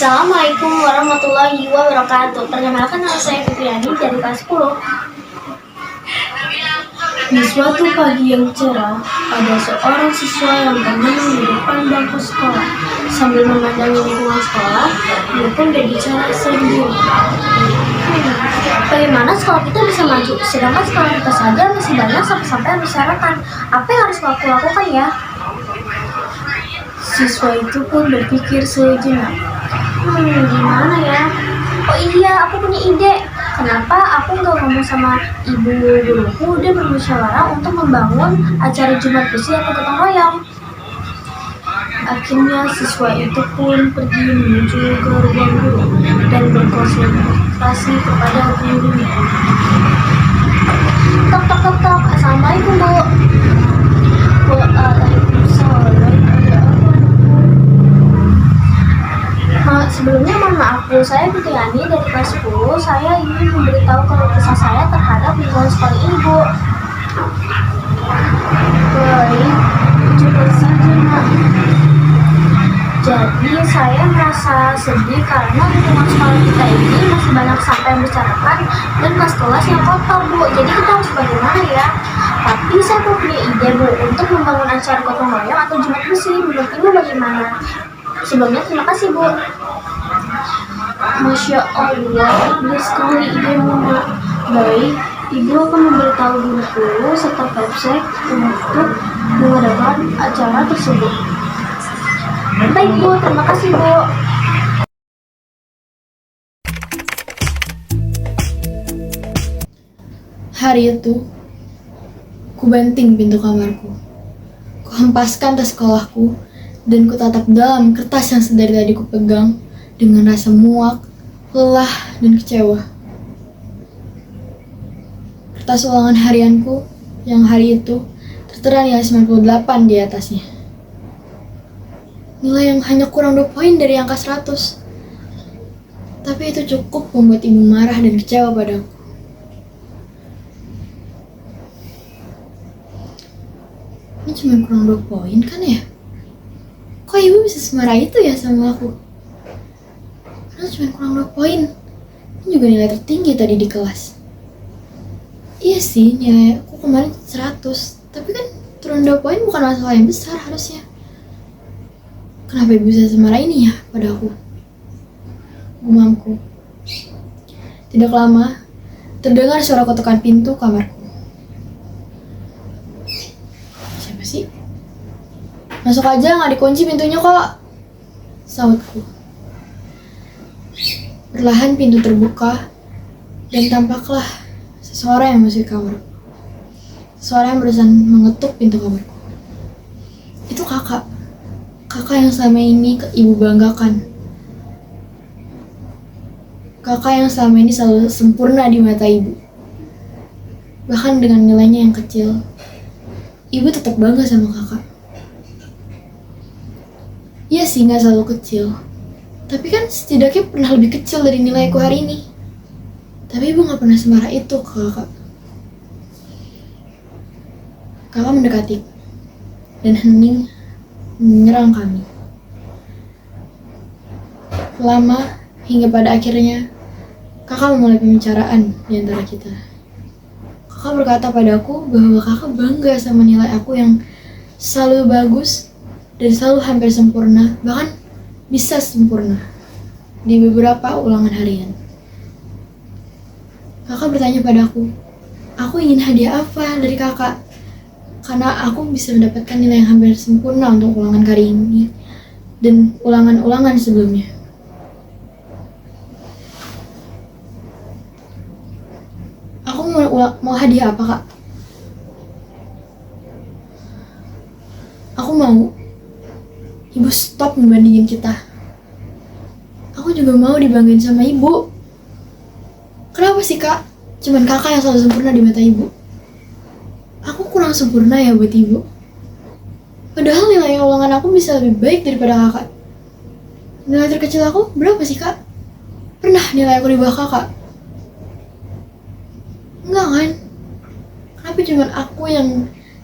Assalamualaikum warahmatullahi wabarakatuh. Perkenalkan, nama saya Fitriani dari kelas 10. Di suatu pagi yang cerah, ada seorang siswa yang tenang di depan bangku sekolah. Sambil memandangi lingkungan sekolah, dia pun berbicara sendiri. Bagaimana sekolah kita bisa maju, sedangkan sekolah kita saja masih banyak sampai-sampai yang berserakan. Apa yang harus aku lakukan ya? Siswa itu pun berpikir sejenak. Gimana ya? Oh iya, aku punya ide. Kenapa aku nggak ngomong sama ibu guruku dan bermusyawarah untuk membangun acara Jumat bersih atau gotong royong? Akhirnya siswa itu pun pergi menuju ke ruang guru dan berkonsultasi kepada gurunya. Tok tok tok tok. Assalamualaikum, Bu. Waalaikumsalam. Sebelumnya mohon maaf, Bu, saya Fitriani dari kelas 10. Saya ingin memberitahu kalau kesah saya terhadap lingkungan sekolah ini, Bu. Baik, cukup saja, Nak. Jadi saya merasa sedih karena lingkungan sekolah kita ini masih banyak sampah yang berserakan dan kelas yang kotor, Bu. Jadi kita harus bagaimana ya? Tapi saya punya ide, Bu, untuk membangun acara gotong royong atau Jumat bersih. Menurut Ibu bagaimana? Sebelumnya terima kasih, Bu. Masya Allah, bagus sekali idemu, Nak. Baik, Ibu akan memberitahu guruku serta website untuk mengadakan acara tersebut. Baik, Bu, terima kasih, Bu. Hari itu, ku banting pintu kamarku. Ku hempaskan tas sekolahku dan ku tatap dalam kertas yang sedari tadi ku pegang dengan rasa muak, lelah, dan kecewa. Kertas ulangan harianku yang hari itu tertera nilai 98 di atasnya. Nilai yang hanya kurang 2 poin dari angka 100. Tapi itu cukup membuat ibu marah dan kecewa padaku. Ini cuma kurang 2 poin kan ya? Kok ibu bisa semarah itu ya sama aku? Padahal cuma kurang 2 poin. Ini juga nilai tertinggi tadi di kelas. Iya sih, nilai aku kemarin 100. Tapi kan turun 2 poin bukan masalah yang besar harusnya. Kenapa ibu bisa semarah ini ya pada aku? Gumamku. Tidak lama, terdengar suara ketukan pintu kamarku. Siapa sih? Masuk aja, nggak dikunci pintunya kok, sahutku. Perlahan pintu terbuka dan tampaklah seseorang yang masuk ke kamar. Seseorang yang berusaha mengetuk pintu kamarku. Itu kakak yang selama ini ibu banggakan. Kakak yang selama ini selalu sempurna di mata ibu. Bahkan dengan nilainya yang kecil, ibu tetap bangga sama kakak. Iya sih, gak selalu kecil. Tapi kan setidaknya pernah lebih kecil dari nilaiku hari ini. Tapi ibu gak pernah semarah itu ke kakak. Kakak mendekati dan hening menyerang kami. Lama hingga pada akhirnya kakak memulai pembicaraan di antara kita. Kakak berkata padaku bahwa kakak bangga sama nilai aku yang selalu bagus dan selalu hampir sempurna, bahkan bisa sempurna di beberapa ulangan harian. Kakak bertanya padaku, aku ingin hadiah apa dari kakak? Karena aku bisa mendapatkan nilai yang hampir sempurna untuk ulangan kali ini dan ulangan-ulangan sebelumnya. Aku mau hadiah apa, Kak? Aku mau ibu stop membandingin kita. Aku juga mau dibanggain sama ibu. Kenapa sih, Kak? Cuman kakak yang selalu sempurna di mata ibu. Aku kurang sempurna ya buat ibu. Padahal nilai ulangan aku bisa lebih baik daripada kakak. Nilai terkecil aku berapa sih, Kak? Pernah nilai aku di bawah kakak? Enggak kan? Kenapa cuman aku yang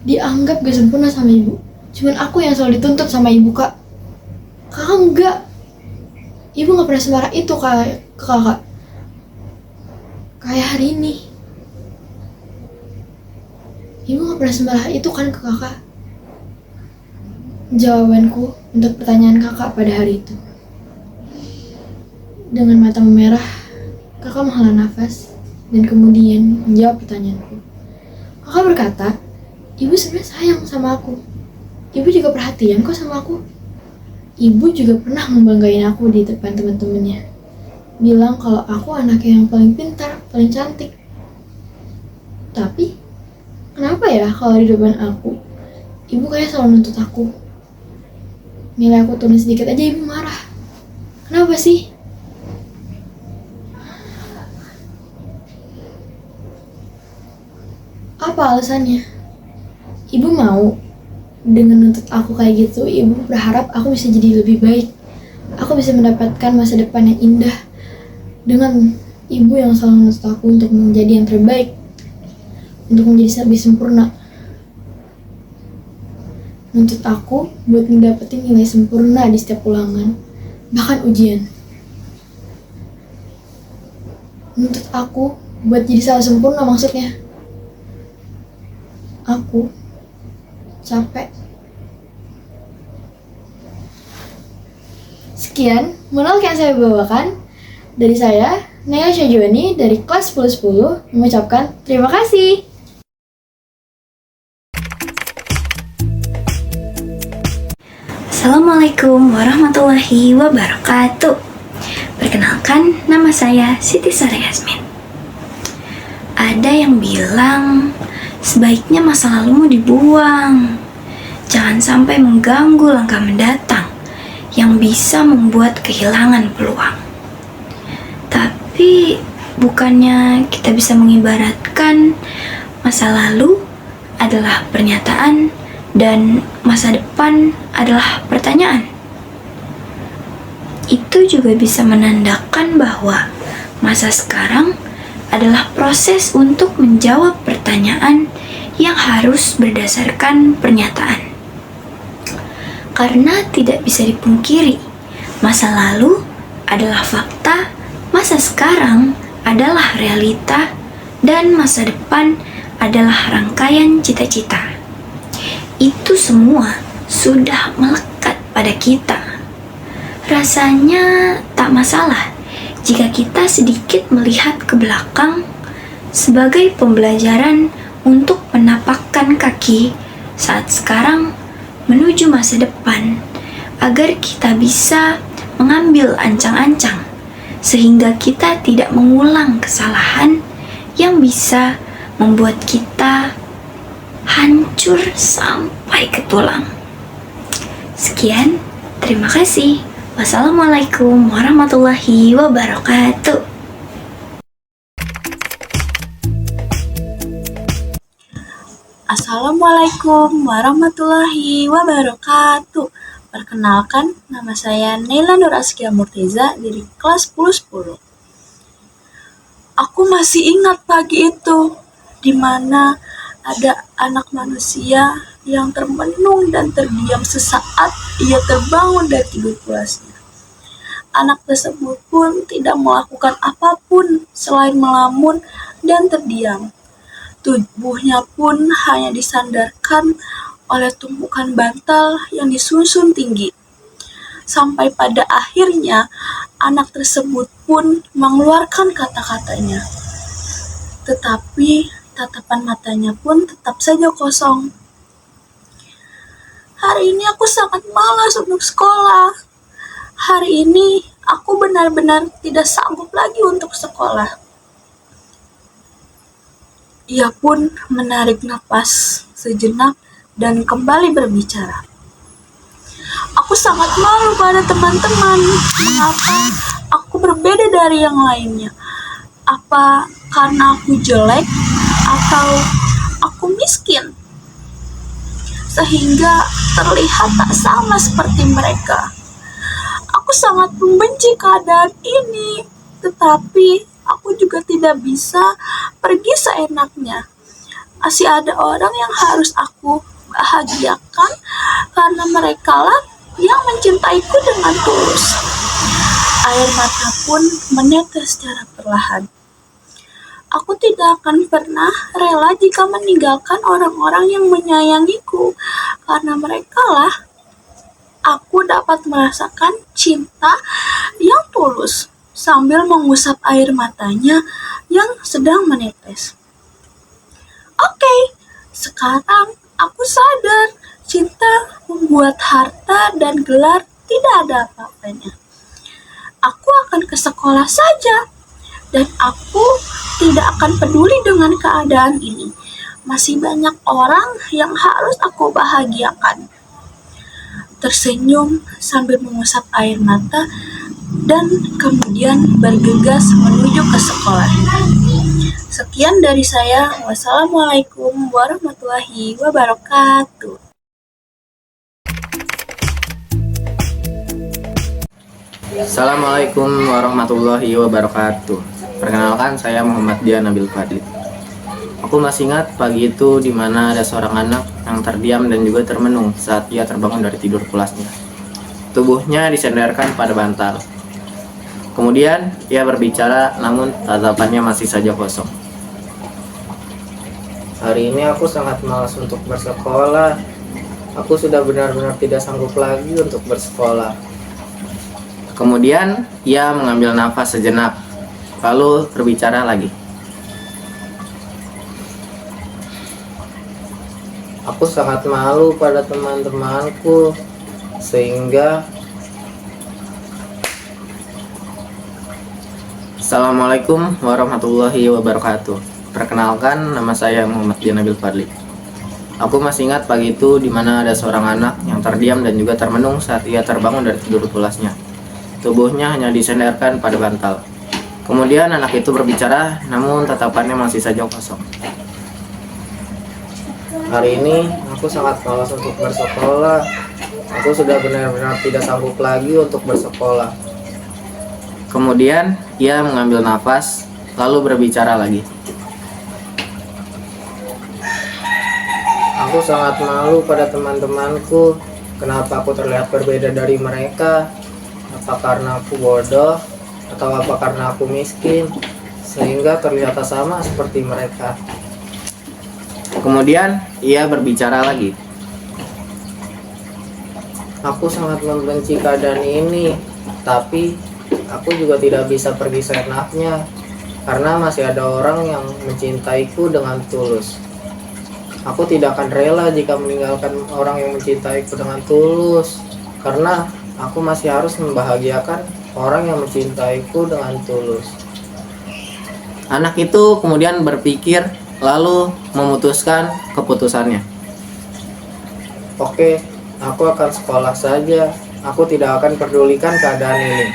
dianggap gak sempurna sama ibu? Cuman aku yang selalu dituntut sama ibu, Kak. Kakak enggak. Ibu gak pernah semarah itu ke kakak. Kayak hari ini. Ibu gak pernah semarah itu kan ke kakak. Jawabanku untuk pertanyaan kakak pada hari itu. Dengan mata memerah, kakak menghela nafas dan kemudian menjawab pertanyaanku. Kakak berkata, ibu sebenarnya sayang sama aku. Ibu juga perhatian kok sama aku. Ibu juga pernah membanggain aku di depan teman-temannya. Bilang kalau aku anaknya yang paling pintar, paling cantik. Tapi, kenapa ya kalau di depan aku, ibu kayak selalu nuntut aku. Nilai aku turun sedikit aja ibu marah. Kenapa sih? Apa alasannya? Ibu mau dengan nuntut aku kayak gitu, ibu berharap aku bisa jadi lebih baik. Aku bisa mendapatkan masa depan yang indah dengan ibu yang selalu menuntut aku untuk menjadi yang terbaik, untuk menjadi lebih sempurna. Nuntut aku buat ngedapetin nilai sempurna di setiap ulangan, bahkan ujian. Nuntut aku buat jadi selalu sempurna maksudnya. Aku capek. Sekian monolog yang saya bawakan dari saya, Naya Syajwani dari kelas 1010 mengucapkan terima kasih. Assalamualaikum warahmatullahi wabarakatuh. Perkenalkan, nama saya Siti Sarah Yasmin. Ada yang bilang sebaiknya masa lalumu dibuang. Jangan sampai mengganggu langkah mendatang yang bisa membuat kehilangan peluang. Tapi bukannya kita bisa mengibaratkan masa lalu adalah pernyataan dan masa depan adalah pertanyaan. Itu juga bisa menandakan bahwa masa sekarang adalah proses untuk menjawab pertanyaan yang harus berdasarkan pernyataan. Karena tidak bisa dipungkiri, masa lalu adalah fakta, masa sekarang adalah realita, dan masa depan adalah rangkaian cita-cita. Itu semua sudah melekat pada kita. Rasanya tak masalah jika kita sedikit melihat ke belakang sebagai pembelajaran untuk menapakkan kaki saat sekarang menuju masa depan, agar kita bisa mengambil ancang-ancang sehingga kita tidak mengulang kesalahan yang bisa membuat kita hancur sampai ke tulang. Sekian, terima kasih. Wassalamualaikum warahmatullahi wabarakatuh. Assalamualaikum warahmatullahi wabarakatuh. Perkenalkan, nama saya Naila Nur Askia Murteza dari kelas 1010. Aku masih ingat pagi itu, di mana ada anak manusia yang termenung dan terdiam sesaat ia terbangun dari tidur pulasnya. Anak tersebut pun tidak melakukan apapun selain melamun dan terdiam. Tubuhnya pun hanya disandarkan oleh tumpukan bantal yang disusun tinggi. Sampai pada akhirnya anak tersebut pun mengeluarkan kata-katanya. Tetapi tatapan matanya pun tetap saja kosong. Hari ini aku sangat malas untuk sekolah. Hari ini aku benar-benar tidak sanggup lagi untuk sekolah. Ia pun menarik napas sejenak dan kembali berbicara. Aku sangat malu pada teman-teman. Mengapa aku berbeda dari yang lainnya? Apa karena aku jelek atau aku miskin? Sehingga terlihat tak sama seperti mereka. Aku sangat membenci keadaan ini, tetapi aku juga tidak bisa pergi seenaknya. Masih ada orang yang harus aku bahagiakan karena merekalah yang mencintaiku dengan tulus. air mata pun menetes secara perlahan. Aku tidak akan pernah rela jika meninggalkan orang-orang yang menyayangiku, karena merekalah aku dapat merasakan cinta yang tulus sambil mengusap air matanya yang sedang menetes. Oke, sekarang aku sadar cinta membuat harta dan gelar tidak ada apa-apanya. Aku akan ke sekolah saja, dan aku tidak akan peduli dengan keadaan ini. Masih banyak orang yang harus aku bahagiakan. Tersenyum sambil mengusap air mata dan kemudian bergegas menuju ke sekolah. Sekian dari saya. Wassalamualaikum warahmatullahi wabarakatuh. Assalamualaikum warahmatullahi wabarakatuh. Perkenalkan, saya Muhammad Dian Nabil Fadli. Aku masih ingat pagi itu di mana ada seorang anak yang terdiam dan juga termenung saat ia terbangun dari tidur pulasnya. Tubuhnya disandarkan pada bantal. Kemudian ia berbicara, namun tatapannya masih saja kosong. Hari ini aku sangat malas untuk bersekolah. Aku sudah benar-benar tidak sanggup lagi untuk bersekolah. Kemudian ia mengambil nafas sejenak, lalu berbicara lagi. Aku sangat malu pada teman-temanku, sehingga Assalamualaikum warahmatullahi wabarakatuh. Perkenalkan, nama saya Muhammad Dian Nabil Fadli. Aku masih ingat pagi itu di mana ada seorang anak yang terdiam dan juga termenung saat ia terbangun dari tidur pulasnya. Tubuhnya hanya disandarkan pada bantal. Kemudian anak itu berbicara, namun tatapannya masih saja kosong. Hari ini aku sangat malas untuk bersekolah. Aku sudah benar-benar tidak sanggup lagi untuk bersekolah. Kemudian ia mengambil nafas, lalu berbicara lagi. Aku sangat malu pada teman-temanku. Kenapa aku terlihat berbeda dari mereka? Apa karena aku bodoh, atau apa karena aku miskin, sehingga terlihat sama seperti mereka. Kemudian ia berbicara lagi. Aku sangat membenci keadaan ini, tapi aku juga tidak bisa pergi seenaknya, karena masih ada orang yang mencintaiku dengan tulus. Aku tidak akan rela jika meninggalkan orang yang mencintaiku dengan tulus, karena aku masih harus membahagiakan orang yang mencintaiku dengan tulus. Anak itu kemudian berpikir, lalu memutuskan keputusannya. Oke, aku akan sekolah saja. Aku tidak akan pedulikan keadaan ini.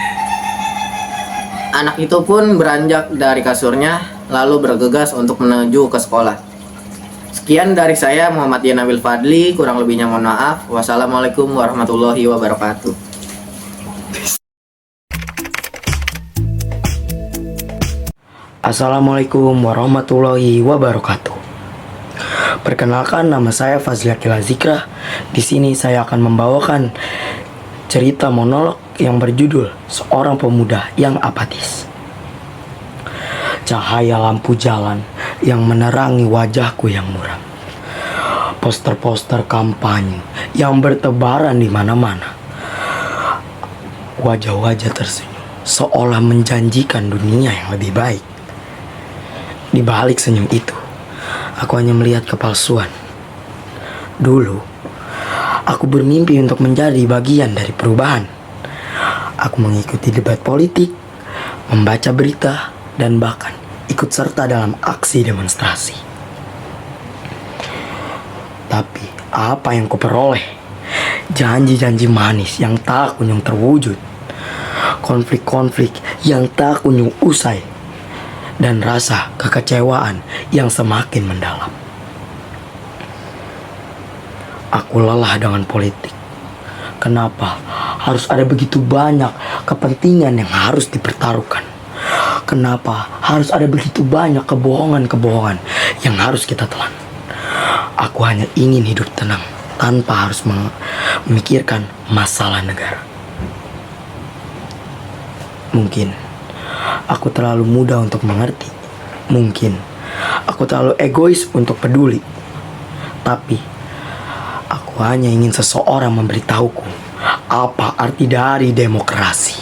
Anak itu pun beranjak dari kasurnya, lalu bergegas untuk menuju ke sekolah. Sekian dari saya, Muhammad Dian Nabil Fadli. Kurang lebihnya mohon maaf. Wassalamualaikum warahmatullahi wabarakatuh. Assalamualaikum warahmatullahi wabarakatuh. Perkenalkan, nama saya Fazli Akila Zikra. Di sini saya akan membawakan cerita monolog yang berjudul Seorang Pemuda yang Apatis. Cahaya lampu jalan yang menerangi wajahku yang muram. Poster-poster kampanye yang bertebaran di mana-mana. Wajah-wajah tersenyum seolah menjanjikan dunia yang lebih baik. Di balik senyum itu, aku hanya melihat kepalsuan. Dulu, aku bermimpi untuk menjadi bagian dari perubahan. Aku mengikuti debat politik, membaca berita, dan bahkan ikut serta dalam aksi demonstrasi. Tapi, apa yang kuperoleh? Janji-janji manis yang tak kunjung terwujud. Konflik-konflik yang tak kunjung usai. Dan rasa kekecewaan yang semakin mendalam. Aku lelah dengan politik. Kenapa harus ada begitu banyak kepentingan yang harus dipertaruhkan? Kenapa harus ada begitu banyak kebohongan-kebohongan yang harus kita telan? Aku hanya ingin hidup tenang tanpa harus memikirkan masalah negara. Mungkin aku terlalu muda untuk mengerti. Mungkin aku terlalu egois untuk peduli. Tapi aku hanya ingin seseorang memberitahuku apa arti dari demokrasi.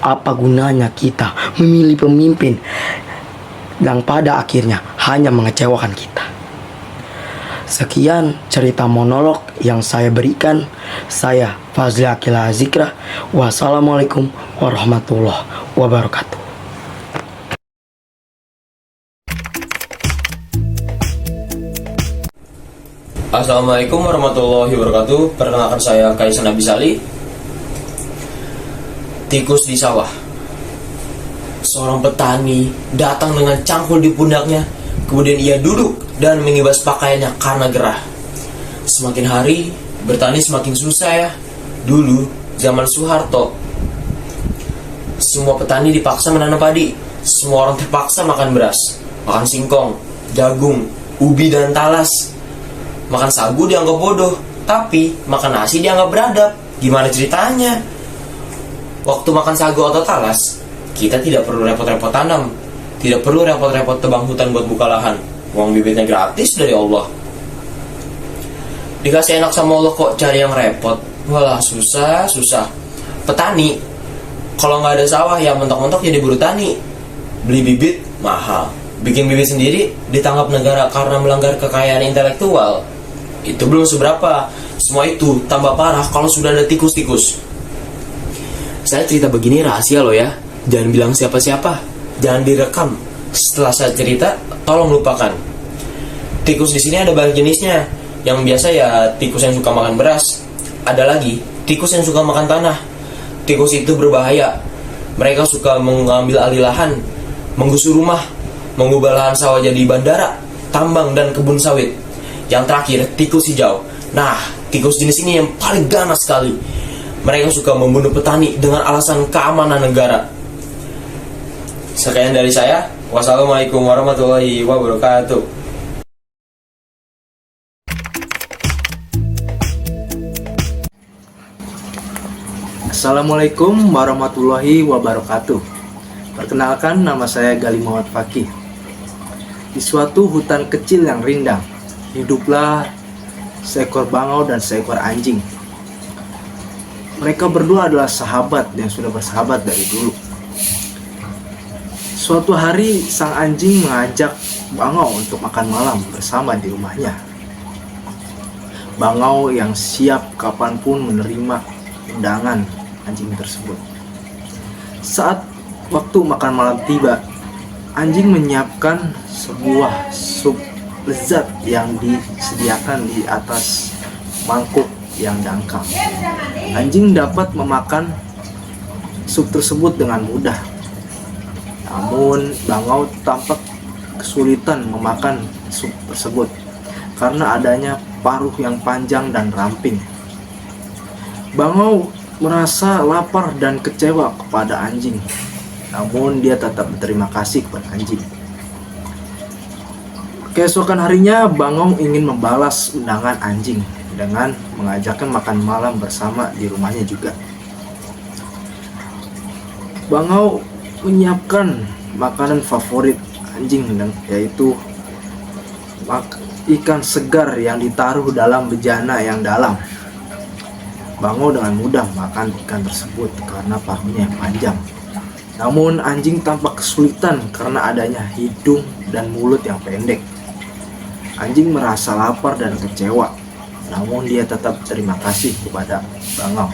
Apa gunanya kita memilih pemimpin yang pada akhirnya hanya mengecewakan kita. Sekian cerita monolog yang saya berikan. Saya Fazli Akila Zikra. Wassalamualaikum warahmatullahi wabarakatuh. Assalamualaikum warahmatullahi wabarakatuh. Perkenalkan saya Kaisan Abisali. Tikus di sawah. Seorang petani datang dengan cangkul di pundaknya. Kemudian ia duduk dan mengibas pakaiannya karena gerah. Semakin hari, bertani semakin susah ya. Dulu, zaman Soeharto, semua petani dipaksa menanam padi. Semua orang terpaksa makan beras, makan singkong, jagung, ubi dan talas. Makan sagu dianggap bodoh, tapi makan nasi dianggap beradab. Gimana ceritanya? Waktu makan sagu atau talas, kita tidak perlu repot-repot tanam. Tidak perlu repot-repot tebang hutan buat buka lahan. Uang bibitnya gratis dari Allah. Dikasih enak sama Allah kok cari yang repot. Walah, susah. Petani, kalau nggak ada sawah ya mentok-mentok jadi buruh tani. Beli bibit mahal. Bikin bibit sendiri ditangkap negara karena melanggar kekayaan intelektual. Itu belum seberapa. Semua itu tambah parah kalau sudah ada tikus-tikus. Saya cerita begini rahasia loh ya. Jangan bilang siapa-siapa. Jangan direkam. Setelah saya cerita, tolong lupakan. Tikus di sini ada banyak jenisnya. Yang biasa ya tikus yang suka makan beras. Ada lagi tikus yang suka makan tanah. Tikus itu berbahaya. Mereka suka mengambil alih lahan, menggusur rumah, mengubah lahan sawah jadi bandara, tambang dan kebun sawit. Yang terakhir, tikus hijau. Nah, tikus jenis ini yang paling ganas sekali. Mereka suka membunuh petani dengan alasan keamanan negara. Sekian dari saya. Wassalamualaikum warahmatullahi wabarakatuh. Assalamualaikum warahmatullahi wabarakatuh. Perkenalkan, nama saya Gali Muhammad Fakih. Di suatu hutan kecil yang rindang, hiduplah seekor bangau dan seekor anjing. Mereka berdua adalah sahabat yang sudah bersahabat dari dulu. Suatu hari, sang anjing mengajak bangau untuk makan malam bersama di rumahnya. Bangau yang siap kapanpun menerima undangan anjing tersebut. Saat waktu makan malam tiba, anjing menyiapkan sebuah sup lezat yang disediakan di atas mangkuk yang dangkal. Anjing dapat memakan sup tersebut dengan mudah. Namun bangau tampak kesulitan memakan sup tersebut karena adanya paruh yang panjang dan ramping. Bangau merasa lapar dan kecewa kepada anjing, namun dia tetap berterima kasih kepada anjing. Keesokan harinya, bangau ingin membalas undangan anjing dengan mengajakkan makan malam bersama di rumahnya juga. Bangau menyiapkan makanan favorit anjing, yaitu ikan segar yang ditaruh dalam bejana yang dalam. Bangau dengan mudah makan ikan tersebut karena paruhnya yang panjang. Namun anjing tampak kesulitan karena adanya hidung dan mulut yang pendek. Anjing merasa lapar dan kecewa, namun dia tetap berterima kasih kepada bangau.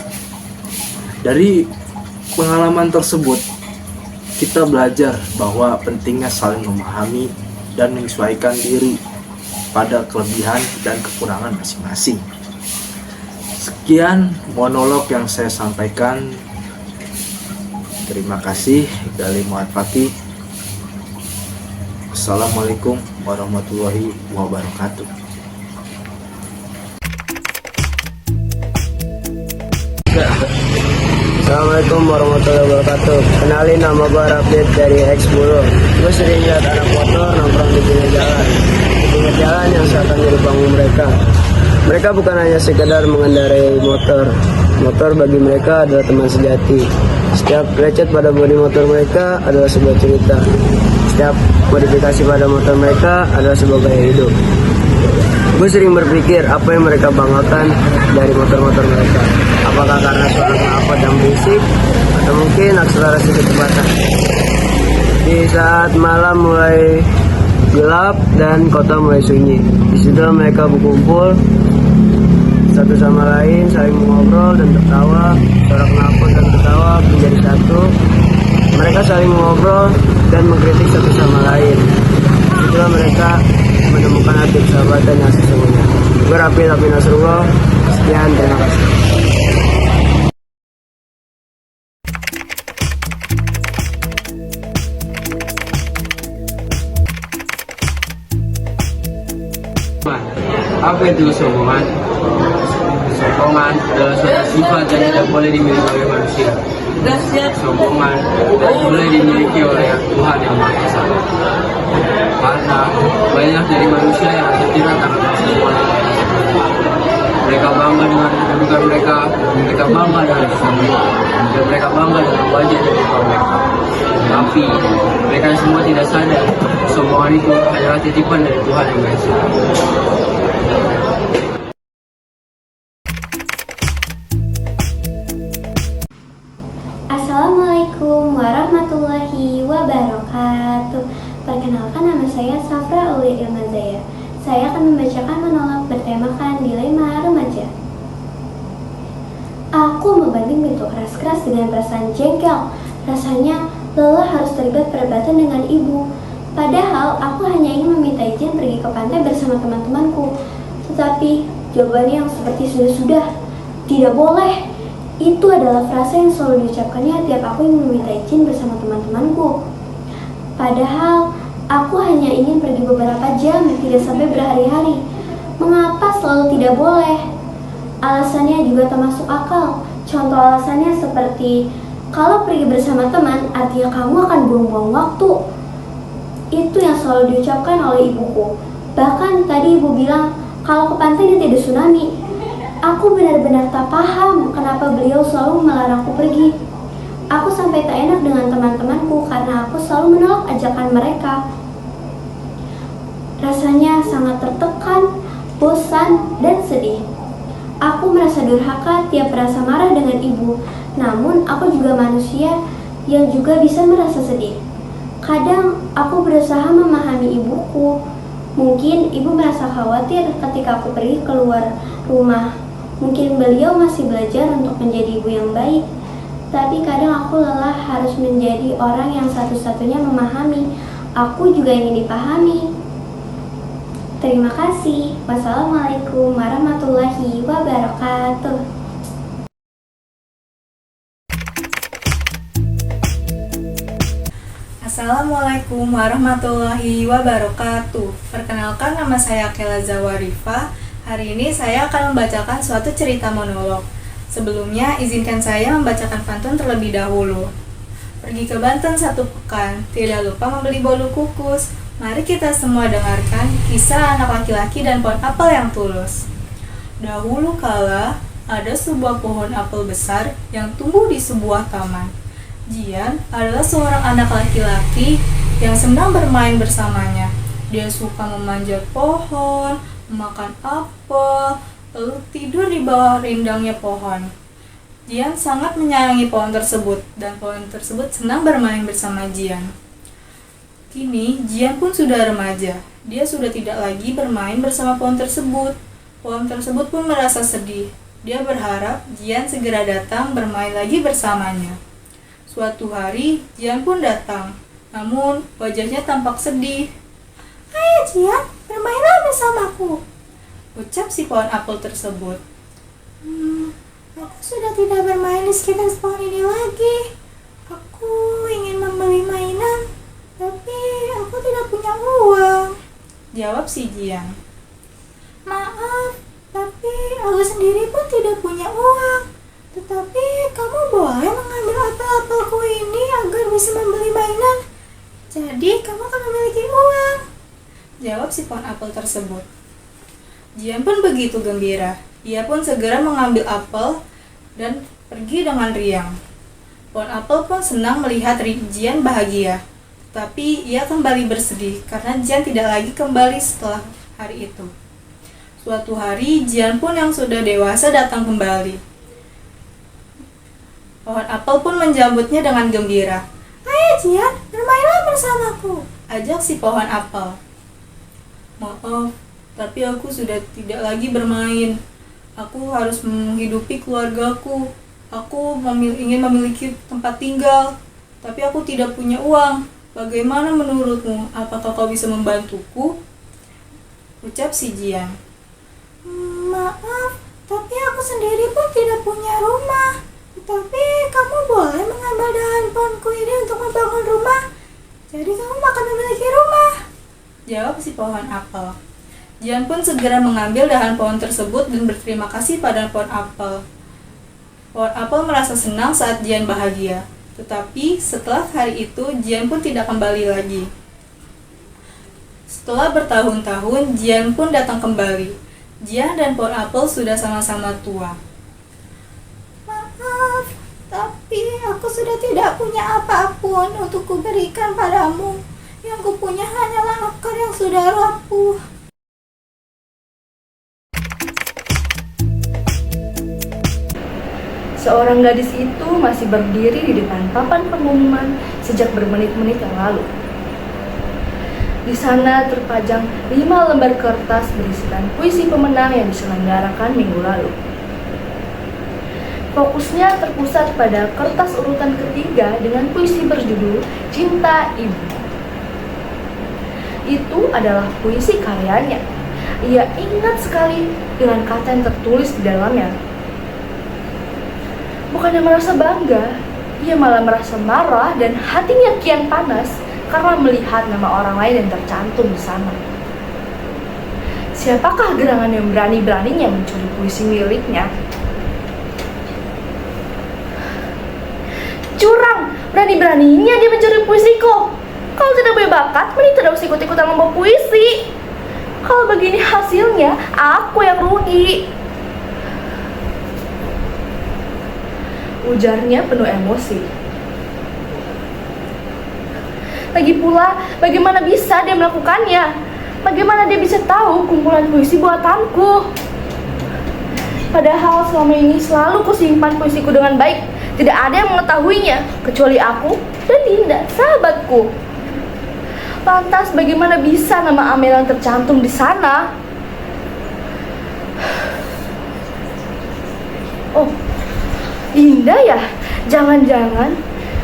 Dari pengalaman tersebut, kita belajar bahwa pentingnya saling memahami dan menyesuaikan diri pada kelebihan dan kekurangan masing-masing. Sekian monolog yang saya sampaikan. Terima kasih. Gali Muhammad Fakih. Assalamualaikum warahmatullahi wabarakatuh. Assalamualaikum warahmatullahi wabarakatuh. Kenalin, nama gue Rapid dari X10. Gue sering lihat anak motor nongkrong di pinggir jalan. Di pinggir jalan yang seakan jadi panggung mereka. Mereka bukan hanya sekedar mengendarai motor. Motor bagi mereka adalah teman sejati. Setiap lecet pada bodi motor mereka adalah sebuah cerita. Setiap modifikasi pada motor mereka adalah sebuah gaya hidup. Gue sering berpikir apa yang mereka banggakan dari motor-motor mereka. Apakah karena suara knalpot yang berisik, atau mungkin akselerasi kecepatan. Di saat malam mulai gelap dan kota mulai sunyi, disitulah mereka berkumpul satu sama lain, saling mengobrol dan tertawa. Suara knalpot dan tertawa menjadi satu. Mereka saling mengobrol dan mengkritik satu sama lain. Disitulah mereka menemukan arti persahabatan yang sesungguhnya. Gue Rapi Nasrullah. Sekian, terima kasih. Apa itu sombongan? Sombongan adalah suatu sifat yang tidak boleh dimiliki oleh manusia. Sombongan tidak boleh dimiliki oleh Tuhan yang Maha Esa. Karena banyak dari manusia yang tertira karena sombongan. Mereka bangga dengan kedudukan mereka, mereka bangga dengan kesombongan, dan mereka bangga dengan wajah dan muka mereka. Tapi mereka semua tidak sadar kesombongan itu adalah titipan dari Tuhan yang Maha Esa. Assalamualaikum warahmatullahi wabarakatuh. Perkenalkan, nama saya Safra Uli Ilmazaya. Saya akan membacakan monolog bertemakan dilema remaja. Aku membanting pintu keras-keras dengan perasaan jengkel. Rasanya lelah harus terlibat perdebatan dengan ibu. Padahal aku hanya ingin meminta izin pergi ke pantai bersama teman-temanku. Tetapi jawabannya yang seperti sudah-sudah. Tidak boleh. Itu adalah frasa yang selalu diucapkannya tiap aku ingin meminta izin bersama teman-temanku. Padahal aku hanya ingin pergi beberapa jam, tidak sampai berhari-hari. Mengapa selalu tidak boleh? Alasannya juga termasuk akal. Contoh alasannya seperti, kalau pergi bersama teman, artinya kamu akan buang-buang waktu. Itu yang selalu diucapkan oleh ibuku. Bahkan tadi ibu bilang, kalau ke pantai nanti ada tsunami. Aku benar-benar tak paham kenapa beliau selalu melarangku pergi. Aku sampai tak enak dengan teman-temanku karena aku selalu menolak ajakan mereka. Rasanya sangat tertekan, bosan, dan sedih. Aku merasa durhaka tiap merasa marah dengan ibu. Namun aku juga manusia yang juga bisa merasa sedih. Kadang aku berusaha memahami ibuku. Mungkin ibu merasa khawatir ketika aku pergi keluar rumah. Mungkin beliau masih belajar untuk menjadi ibu yang baik. Tapi kadang aku lelah harus menjadi orang yang satu-satunya memahami. Aku juga ingin dipahami. Terima kasih. Wassalamualaikum warahmatullahi wabarakatuh. Assalamualaikum warahmatullahi wabarakatuh. Perkenalkan, nama saya Kela Zawarifa. Hari ini saya akan membacakan suatu cerita monolog. Sebelumnya, izinkan saya membacakan pantun terlebih dahulu. Pergi ke Banten 1 pekan, tidak lupa membeli bolu kukus. Mari kita semua dengarkan kisah anak laki-laki dan pohon apel yang tulus. Dahulu kala, ada sebuah pohon apel besar yang tumbuh di sebuah taman. Jian adalah seorang anak laki-laki yang senang bermain bersamanya. Dia suka memanjat pohon, memakan apel, lalu tidur di bawah rindangnya pohon. Jian sangat menyayangi pohon tersebut, dan pohon tersebut senang bermain bersama Jian. Kini, Jian pun sudah remaja. Dia sudah tidak lagi bermain bersama pohon tersebut. Pohon tersebut pun merasa sedih. Dia berharap Jian segera datang bermain lagi bersamanya. Suatu hari, Jian pun datang. Namun, wajahnya tampak sedih. "Ayo Jian, bermainlah bersamaku," ucap si pohon apel tersebut. Aku sudah tidak bermain di sekitar pohon ini lagi. Aku ingin membeli mainan, tapi aku tidak punya uang, jawab si Jian. Maaf, tapi aku sendiri pun tidak punya uang. Tetapi kamu boleh mengambil apel-apelku ini agar bisa membeli mainan. Jadi kamu akan memiliki uang, jawab si pohon apel tersebut. Jian pun begitu gembira. Ia pun segera mengambil apel dan pergi dengan riang. Pohon apel pun senang melihat Jian bahagia. Tapi ia kembali bersedih karena Jian tidak lagi kembali setelah hari itu. Suatu hari, Jian pun yang sudah dewasa datang kembali. Pohon apel pun menjambutnya dengan gembira. "Ayo Jian, bermainlah bersamaku," ajak si pohon apel. "Maaf, tapi aku sudah tidak lagi bermain. Aku harus menghidupi keluargaku. Aku ingin memiliki tempat tinggal, tapi aku tidak punya uang. Bagaimana menurutmu? Apakah kau bisa membantuku?" ucap si Jian. "Maaf, tapi aku sendiri pun tidak punya rumah. Tapi kamu boleh mengambil dahan pohonku ini untuk membangun rumah. Jadi kamu akan memiliki rumah," jawab si pohon apel. Jian pun segera mengambil dahan pohon tersebut dan berterima kasih pada pohon apel. Pohon apel merasa senang saat Jian bahagia. Tetapi setelah hari itu, Jian pun tidak kembali lagi. Setelah bertahun-tahun, Jian pun datang kembali. Jian dan pohon apel sudah sama-sama tua. "Maaf, tapi aku sudah tidak punya apapun untuk kuberikan padamu. Yang kupunya hanyalah akar yang sudah rapuh." Seorang gadis itu masih berdiri di depan papan pengumuman sejak bermenit-menit yang lalu. Di sana terpajang 5 lembar kertas berisikan puisi pemenang yang diselenggarakan minggu lalu. Fokusnya terpusat pada kertas urutan ketiga dengan puisi berjudul Cinta Ibu. Itu adalah puisi karyanya. Ia ingat sekali dengan kata yang tertulis di dalamnya. Bukannya merasa bangga, ia malah merasa marah dan hatinya kian panas karena melihat nama orang lain yang tercantum di sana. Siapakah gerangan yang berani-beraninya mencuri puisi miliknya? Curang! Berani-beraninya dia mencuri puisiku. Kalau tidak punya bakat, mending tidak usah ikut-ikutan lomba puisi. Kalau begini hasilnya, aku yang rugi, ujarnya penuh emosi. Lagi pula, bagaimana bisa dia melakukannya? Bagaimana dia bisa tahu kumpulan puisi buatanku? Padahal selama ini selalu kusimpan puisiku dengan baik. Tidak ada yang mengetahuinya, kecuali aku dan Dinda, sahabatku. Lantas bagaimana bisa nama Amel yang tercantum di sana? Oh, Dinda ya? Jangan-jangan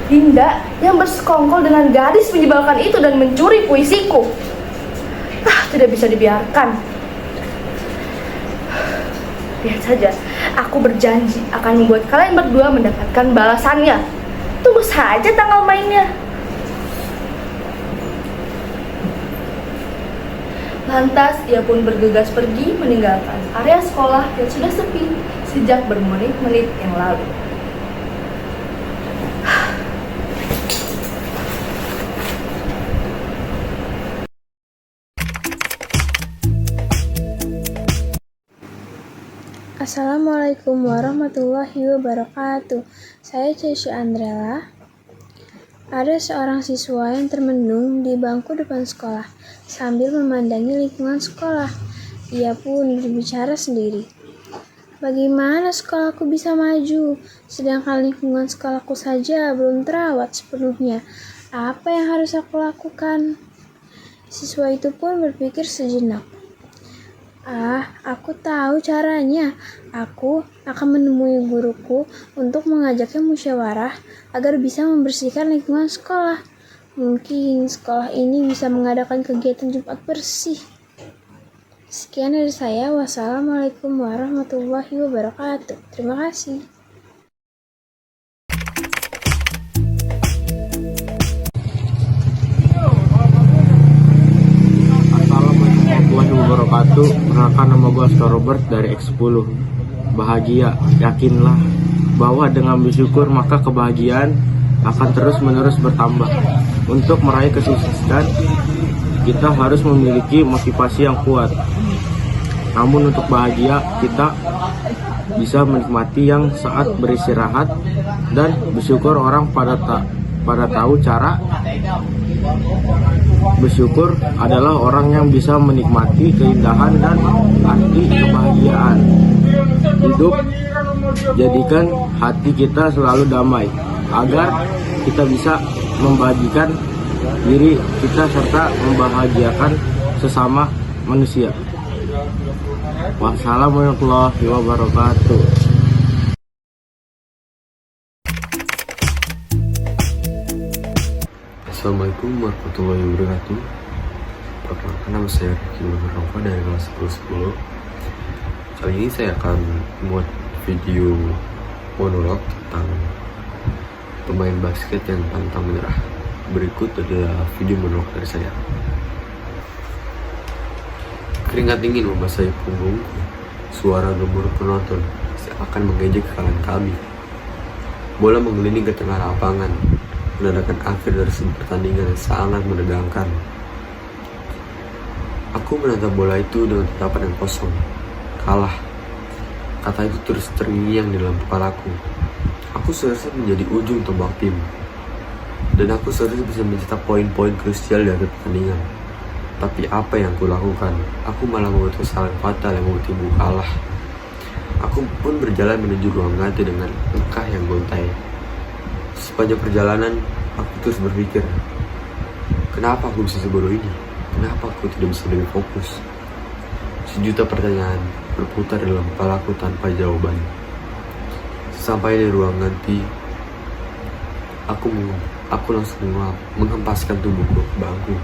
Dinda yang bersekongkol dengan gadis menyebalkan itu dan mencuri puisiku. Tidak bisa dibiarkan. Lihat saja, aku berjanji akan membuat kalian berdua mendapatkan balasannya. Tunggu saja tanggal mainnya. Lantas ia pun bergegas pergi meninggalkan area sekolah yang sudah sepi sejak bermenit-menit yang lalu. Assalamualaikum warahmatullahi wabarakatuh. Saya Ceci Andrella. Ada seorang siswa yang termenung di bangku depan sekolah sambil memandangi lingkungan sekolah. Ia pun berbicara sendiri. Bagaimana sekolahku bisa maju, sedangkan lingkungan sekolahku saja belum terawat sepenuhnya. Apa yang harus aku lakukan? Siswa itu pun berpikir sejenak. Aku tahu caranya. Aku akan menemui guruku untuk mengajaknya musyawarah agar bisa membersihkan lingkungan sekolah. Mungkin sekolah ini bisa mengadakan kegiatan Jumat bersih. Sekian dari saya. Wassalamualaikum warahmatullahi wabarakatuh. Terima kasih. Wabarakatuh. Perkenalkan, nama gue Oscar Robert dari X10. Bahagia, yakinlah bahwa dengan bersyukur maka kebahagiaan akan terus-menerus bertambah. Untuk meraih kesuksesan, kita harus memiliki motivasi yang kuat. Namun untuk bahagia, kita bisa menikmati yang saat beristirahat, dan bersyukur orang pada tahu cara bersyukur adalah orang yang bisa menikmati keindahan dan arti kebahagiaan hidup. Jadikan hati kita selalu damai agar kita bisa membahagiakan diri kita serta membahagiakan sesama manusia. Wassalamualaikum warahmatullahi wabarakatuh. Assalamualaikum warahmatullahi wabarakatuh. Perkenalkan, nama saya Rifki Muhammad dari kelas 10. Kali ini saya akan membuat video monolog tentang pemain basket yang pantang menyerah. Berikut adalah video monolog dari saya. Keringat dingin membasahi punggungku. Suara gemuruh penonton seakan mengejek kekalahan kami. Bola menggelinding ke tengah lapangan, menandakan akhir dari sebuah pertandingan yang sangat menegangkan. Aku menatap bola itu dengan tatapan yang kosong. Kalah. Kata itu terus terngiang di dalam kepalaku. Aku seharusnya menjadi ujung tombak tim, dan aku seharusnya bisa mencetak poin-poin krusial di akhir pertandingan. Tapi apa yang kulakukan? Aku malah membuat kesalahan fatal yang membuat timku kalah. Aku pun berjalan menuju ruang ganti dengan langkah yang gontai. Sepanjang perjalanan, aku terus berpikir, kenapa aku bisa sebodoh ini? Kenapa aku tidak bisa lebih fokus? Sejuta pertanyaan berputar dalam kepalaku tanpa jawaban. Sampai di ruang ganti, aku langsung menghempaskan tubuhku ke bangku.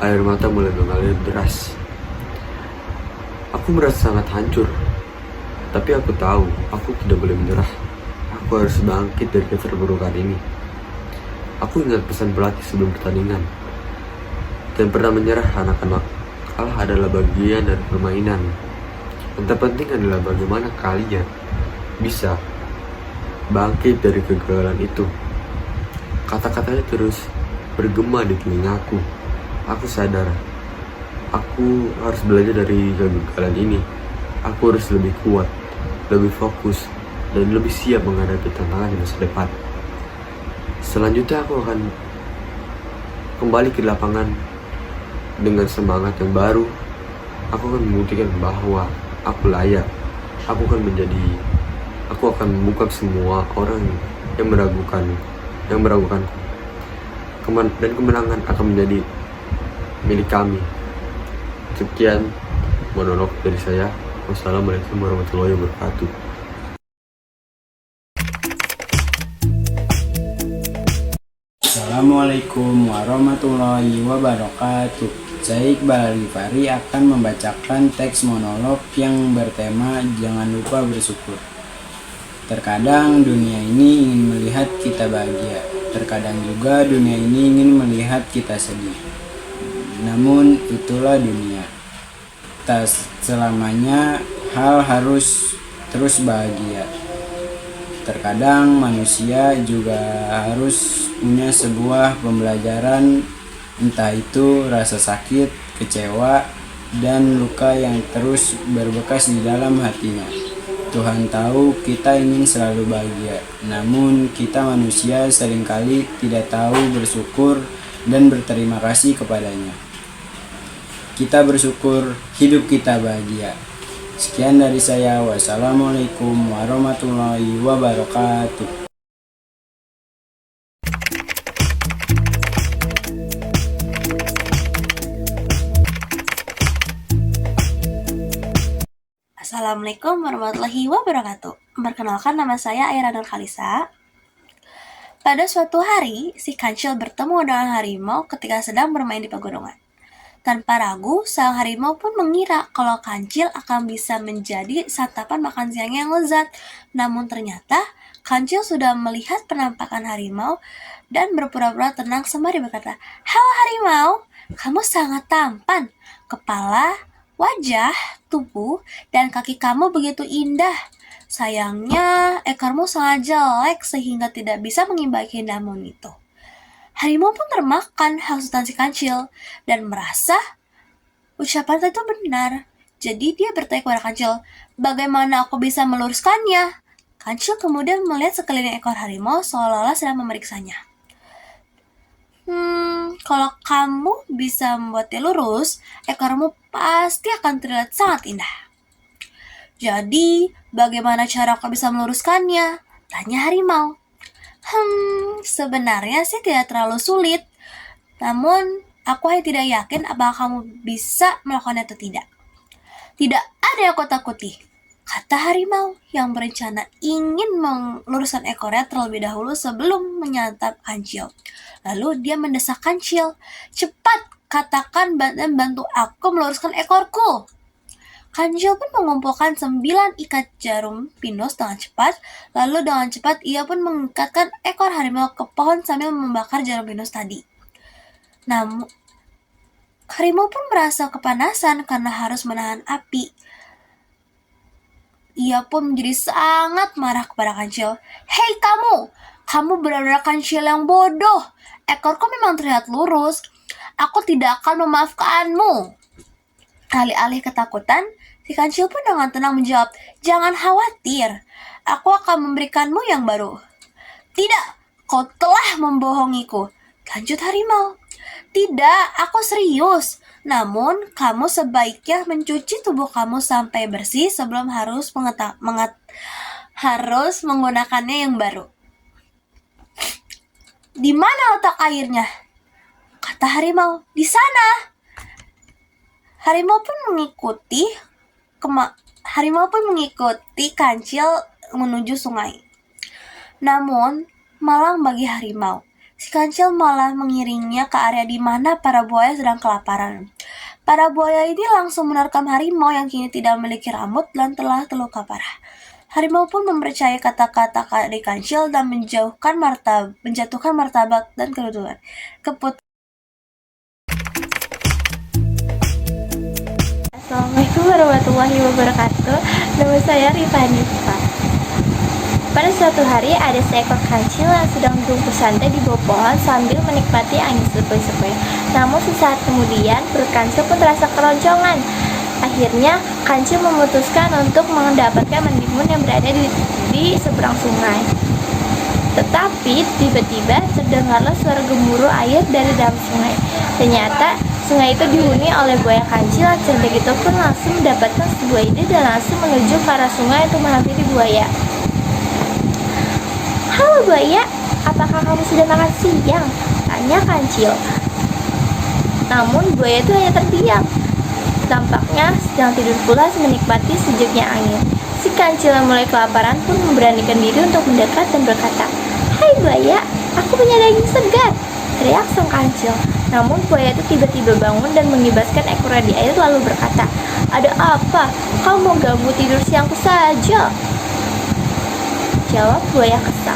Air mata mulai mengalir deras. Aku merasa sangat hancur, tapi aku tahu aku tidak boleh menyerah. Aku harus bangkit dari keterburukan ini. Aku ingat pesan pelatih sebelum pertandingan. Dan pernah menyerah anak-anak. Kalah adalah bagian dari permainan. Yang terpenting adalah bagaimana kalian bisa bangkit dari kegagalan itu. Kata-katanya terus bergema di telingaku. Aku sadar, aku harus belajar dari kegagalan ini. Aku harus lebih kuat, lebih fokus, dan lebih siap menghadapi tantangan di masa depan. Selanjutnya aku akan kembali ke lapangan dengan semangat yang baru. Aku akan membuktikan bahwa aku layak. Aku akan membuka semua orang yang meragukanku. Dan kemenangan akan menjadi milik kami. Sekian monolog dari saya. Wassalamualaikum warahmatullahi wabarakatuh. Assalamualaikum warahmatullahi wabarakatuh. Saya Iqbal Alifari akan membacakan teks monolog yang bertema Jangan Lupa Bersyukur. Terkadang dunia ini ingin melihat kita bahagia. Terkadang juga dunia ini ingin melihat kita sedih. Namun itulah dunia. Tak selamanya hal harus terus bahagia. Terkadang manusia juga harus punya sebuah pembelajaran, entah itu rasa sakit, kecewa, dan luka yang terus berbekas di dalam hatinya. Tuhan tahu kita ingin selalu bahagia, namun kita manusia seringkali tidak tahu bersyukur dan berterima kasih kepadanya. Kita bersyukur hidup kita bahagia. Sekian dari saya. Wassalamualaikum warahmatullahi wabarakatuh. Assalamualaikum warahmatullahi wabarakatuh. Perkenalkan, nama saya Aira Nur Khalisa. Pada suatu hari, si kancil bertemu dengan harimau ketika sedang bermain di pegunungan. Tanpa ragu, sang harimau pun mengira kalau kancil akan bisa menjadi santapan makan siang yang lezat. Namun ternyata, kancil sudah melihat penampakan harimau dan berpura-pura tenang sembari berkata, "Halo harimau, kamu sangat tampan. Kepala, wajah, tubuh, dan kaki kamu begitu indah. Sayangnya, ekormu sangat jelek sehingga tidak bisa mengimbangi keindahanmu itu." Harimau pun termakan hasutan si kancil dan merasa ucapan itu benar. Jadi dia bertanya kepada kancil, bagaimana aku bisa meluruskannya? Kancil kemudian melihat sekeliling ekor harimau seolah-olah sedang memeriksanya. Kalau kamu bisa membuatnya lurus, ekormu pasti akan terlihat sangat indah. Jadi, bagaimana cara kau bisa meluruskannya? Tanya harimau. Sebenarnya sih tidak terlalu sulit. Namun, aku hanya tidak yakin apakah kamu bisa melakukannya atau tidak. Tidak ada yang kau takuti, kata harimau yang berencana ingin meluruskan ekornya terlebih dahulu sebelum menyantap kancil. Lalu dia mendesak kancil, cepat katakan dan bantu aku meluruskan ekorku. Kancil pun mengumpulkan 9 ikat jarum pinus dengan cepat, lalu dengan cepat ia pun mengikatkan ekor harimau ke pohon sambil membakar jarum pinus tadi. Namun, harimau pun merasa kepanasan karena harus menahan api. Ia pun menjadi sangat marah kepada kancil. Hei kamu benar-benar kancil yang bodoh. Ekorku memang terlihat lurus. Aku tidak akan memaafkanmu. Alih-alih ketakutan, si kancil pun dengan tenang menjawab, jangan khawatir, aku akan memberikanmu yang baru. Tidak, kau telah membohongiku, lanjut harimau. Tidak, aku serius. Namun, kamu sebaiknya mencuci tubuh kamu sampai bersih sebelum harus menggunakannya yang baru. Di mana letak airnya? Kata harimau, di sana. Harimau pun mengikuti kancil menuju sungai. Namun, malang bagi harimau. Si kancil malah mengiringnya ke area di mana para buaya sedang kelaparan. Para buaya ini langsung menerkam harimau yang kini tidak memiliki rambut dan telah terluka parah. Harimau pun mempercayai kata-kata dari kancil dan menjatuhkan martabat dan kedudukan. Assalamualaikum warahmatullahi wabarakatuh. Nama saya Rifanisa. Pada suatu hari ada seekor kancil yang sedang duduk bersantai di bawah pohon sambil menikmati angin sepoi-sepoi. Namun sesaat kemudian perut kancil pun terasa keroncongan. Akhirnya kancil memutuskan untuk mendapatkan mentimun yang berada di seberang sungai. Tetapi tiba-tiba terdengarlah suara gemuruh air dari dalam sungai. Ternyata sungai itu dihuni oleh buaya kancil. Cerdik itu pun langsung mendapatkan sebuah ide dan langsung menuju ke arah sungai untuk menghampiri buaya. Halo buaya, apakah kamu sudah makan siang? Tanya kancil. Namun buaya itu hanya terdiam. Tampaknya sedang tidur pulas menikmati sejuknya angin. Si kancil yang mulai kelaparan pun memberanikan diri untuk mendekat dan berkata, Hai buaya, aku punya daging segar, teriak sang kancil. Namun buaya itu tiba-tiba bangun dan mengibaskan ekornya di air lalu berkata, Ada apa? Kau mau ganggu tidur siangku saja? Jawab buaya kesal.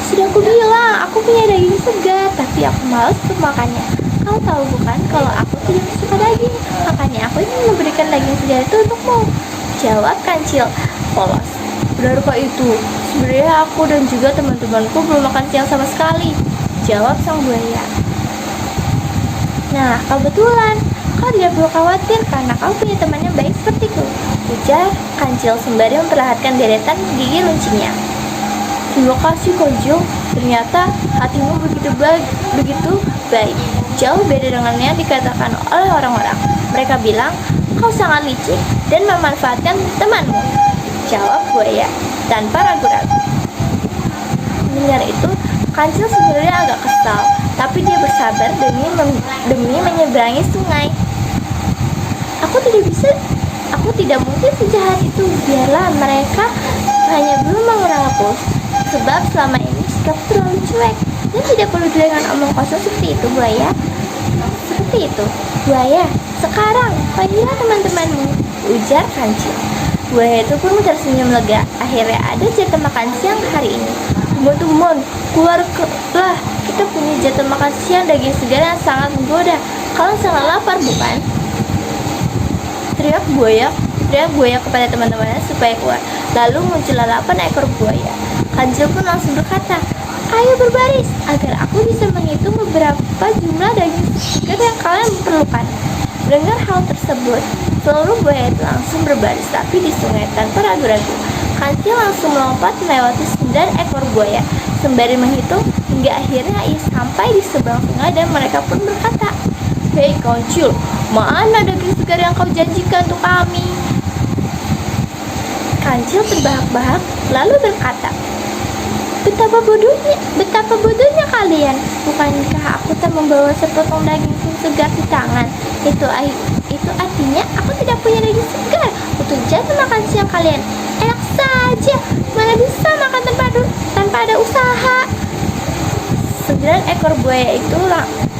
Sudah aku bilang, aku punya daging segar, tapi aku malas untuk makannya. Kau tahu bukan kalau aku tidak suka daging, makanya aku ingin memberikan daging segar itu untukmu. Jawab kancil polos. Benarkah itu? Sebenarnya aku dan juga teman-temanku belum makan siang sama sekali. Jawab sang buaya. Nah, kebetulan kau tidak perlu khawatir karena kau punya teman yang baik sepertiku, ujar kancil sembari memperlihatkan deretan gigi luncinya. Terima kasih Konjung, ternyata hatimu begitu baik. Jauh beda dengan yang dikatakan oleh orang-orang. Mereka bilang kau sangat licik dan memanfaatkan temanmu. Jawab buaya tanpa ragu-ragu. Mendengar itu, kancil sebenarnya agak kesal, tapi dia bersabar demi menyeberangi sungai. Aku tidak mungkin sejahat itu. Biarlah mereka hanya belum mengenal aku. Sebab selama ini sikap terlalu cuek dan tidak perlu dengan omong kosong seperti itu buaya. Seperti itu, buaya. Sekarang panggillah teman-temanmu, ujar kancil. Buaya itu pun tersenyum lega. Akhirnya ada jatah makan siang hari ini. Teman-teman, keluarlah. Kita punya jatah makan siang daging segar yang sangat menggoda. Kalian sangat lapar bukan? Teriak buaya kepada teman-temannya supaya keluar. Lalu muncullah 8 ekor buaya. Kancil pun langsung berkata, ayo berbaris agar aku bisa menghitung beberapa jumlah daging segar yang kalian perlukan. Dengar hal tersebut, Seluruh buaya itu langsung berbaris rapi di sungai tanpa ragu-ragu. Kancil langsung melompat melewati 9 ekor buaya sembari menghitung hingga akhirnya ia sampai di seberang sungai dan mereka pun berkata, "Hei Kancil, mana daging segar yang kau janjikan untuk kami?" Kancil terbahak-bahak lalu berkata, Betapa bodohnya kalian. Bukankah aku tak membawa sepotong daging segar di tangan? Itu artinya aku tidak punya daging segar untuk jatuh makan siang kalian. Enak saja, mana bisa makan tanpa ada usaha. 9 ekor buaya itu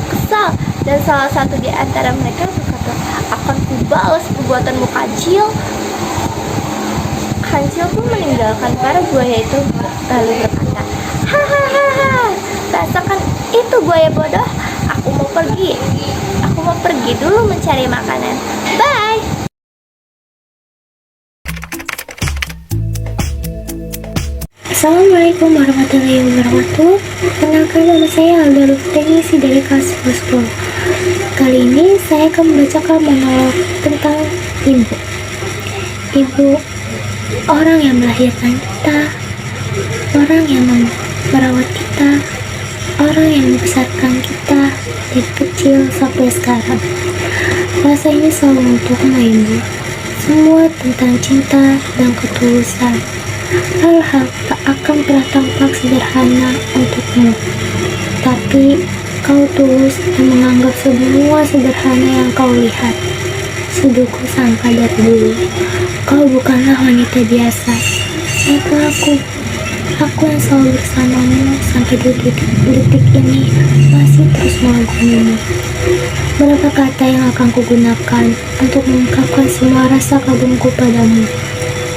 kesal dan salah satu di antara mereka berkata, "Akan kubalas perbuatanmu, Kancil." Kancil pun meninggalkan para buaya itu lalu berkata, "Hahaha, rasakan itu buaya bodoh. Aku mau pergi dulu mencari makanan. Bye." Assalamualaikum warahmatullahi wabarakatuh. Perkenalkan, nama saya Alda Lutfi dari kelas 10. Kali ini saya akan membacakan monolog tentang ibu. Ibu, orang yang melahirkan kita, orang yang merawat kita, orang yang membesarkan kita dari kecil sampai sekarang. Rasa ini selalu untukmu, Ibu. Semua tentang cinta dan ketulusan. Hal-hal tak akan pernah tampak sederhana untukmu, tapi kau tulus dan menganggap semua sederhana yang kau lihat. Sudah kusangka dari dulu, kau bukanlah wanita biasa. Yaitu aku yang selalu bersamamu sampai detik ini masih terus mengagumimu. Berapa kata yang akan kugunakan untuk mengungkapkan semua rasa kagumku padamu.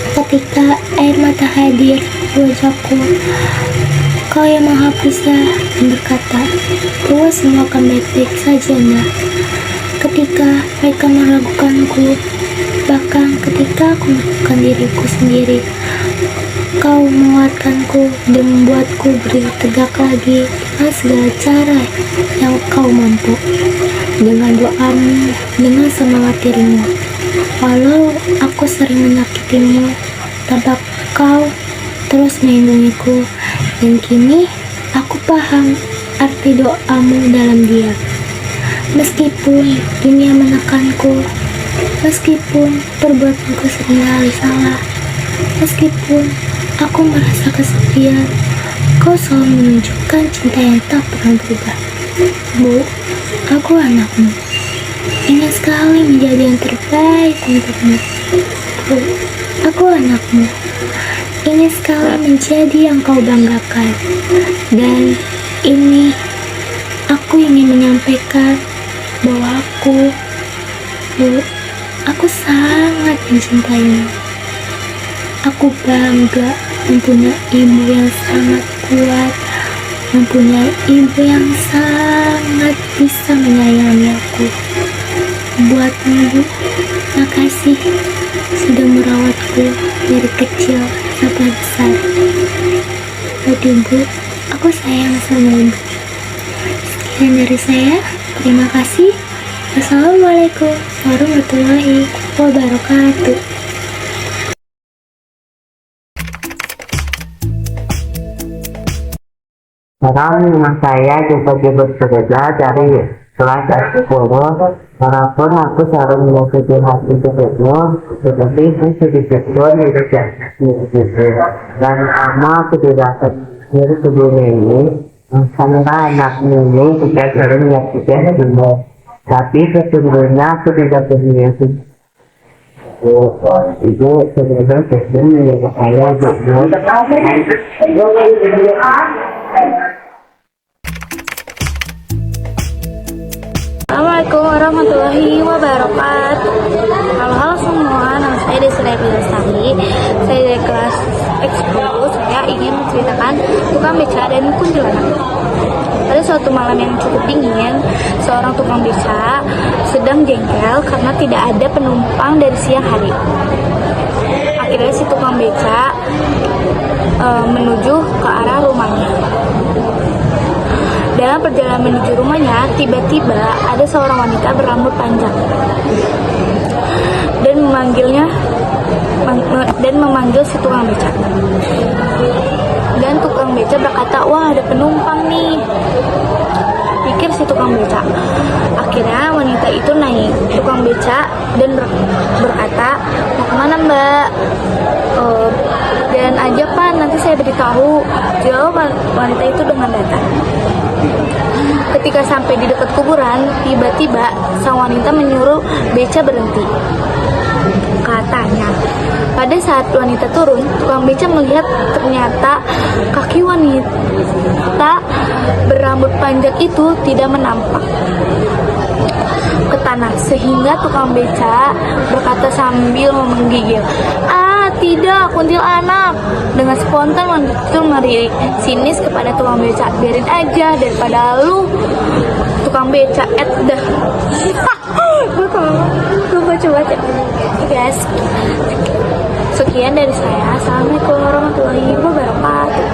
Ketika air mata hadir di wajahku, kau yang maha bisa berkata bahwa semua akan baik-baik saja, Nak. Ketika mereka meragukanku, bahkan ketika aku meragukan diriku sendiri, kau menguatkanku dan membuatku berdiri tegak lagi dengan segala cara yang kau mampu. Dengan doamu, dengan semangat dirimu. Walau aku sering menyakitimu, tampak kau terus melindungiku, dan kini aku paham arti doamu dalam diam. Meskipun dunia menekanku, meskipun perbuatanku seringkali salah, meskipun aku merasa kesepian, kau selalu menunjukkan cinta yang tak pernah berubah. Bu, aku anakmu. Ingin sekali menjadi yang terbaik untukmu. Bu, aku anakmu. Ingin sekali menjadi yang kau banggakan. Dan ini aku ingin menyampaikan bahwa aku sangat mencintaimu. Aku bangga mempunyai ibu yang sangat kuat, mempunyai ibu yang sangat bisa menyayangi aku. Buatmu, Bu, makasih sudah merawatku dari kecil sampai besar. Buat Ibu, aku sayang sama Ibu. Sekian dari saya, terima kasih. Wassalamualaikum warahmatullahi wabarakatuh. Sekarang rumah saya tiba-tiba berbeda dari kelas 10. Walaupun aku selalu menyakiti hati sedikitmu, tetapi sedikit pun tidak sedikit. Dan aku tidak terkir ke dunia ini, karena anak ini tidak sering menyakiti hatimu. Tapi sesungguhnya aku tidak berniat. Itu sebenarnya sebenarnya saya Assalamualaikum warahmatullahi wabarakatuh. Halo semua, nama saya Desi Lestari. Saya dari kelas X10. Saya ingin menceritakan tukang beca dan kuntilanak. Pada suatu malam yang cukup dingin, seorang tukang beca sedang jengkel karena tidak ada penumpang dari siang hari. Akhirnya si tukang beca menuju ke arah rumahnya. Dalam perjalanan menuju rumahnya, tiba-tiba ada seorang wanita berambut panjang. dan memanggil si tukang beca. Dan tukang beca berkata, wah ada penumpang nih, pikir si tukang beca. Akhirnya wanita itu naik tukang beca dan berkata, mau kemana mbak? Jalan aja pak, nanti saya beritahu, jawab wanita itu dengan datar. Ketika sampai di dekat kuburan, tiba-tiba sang wanita menyuruh beca berhenti. Katanya, pada saat wanita turun, tukang beca melihat ternyata kaki wanita berambut panjang itu tidak menampak ke tanah, sehingga tukang beca berkata sambil menggigil, tidak, kuntilanak. Dengan spontan wanita itu melirik sinis kepada tukang beca, biarin aja daripada lu tukang beca dah. Gue baca-baca. Guys, sekian dari saya. Assalamualaikum warahmatullahi wabarakatuh.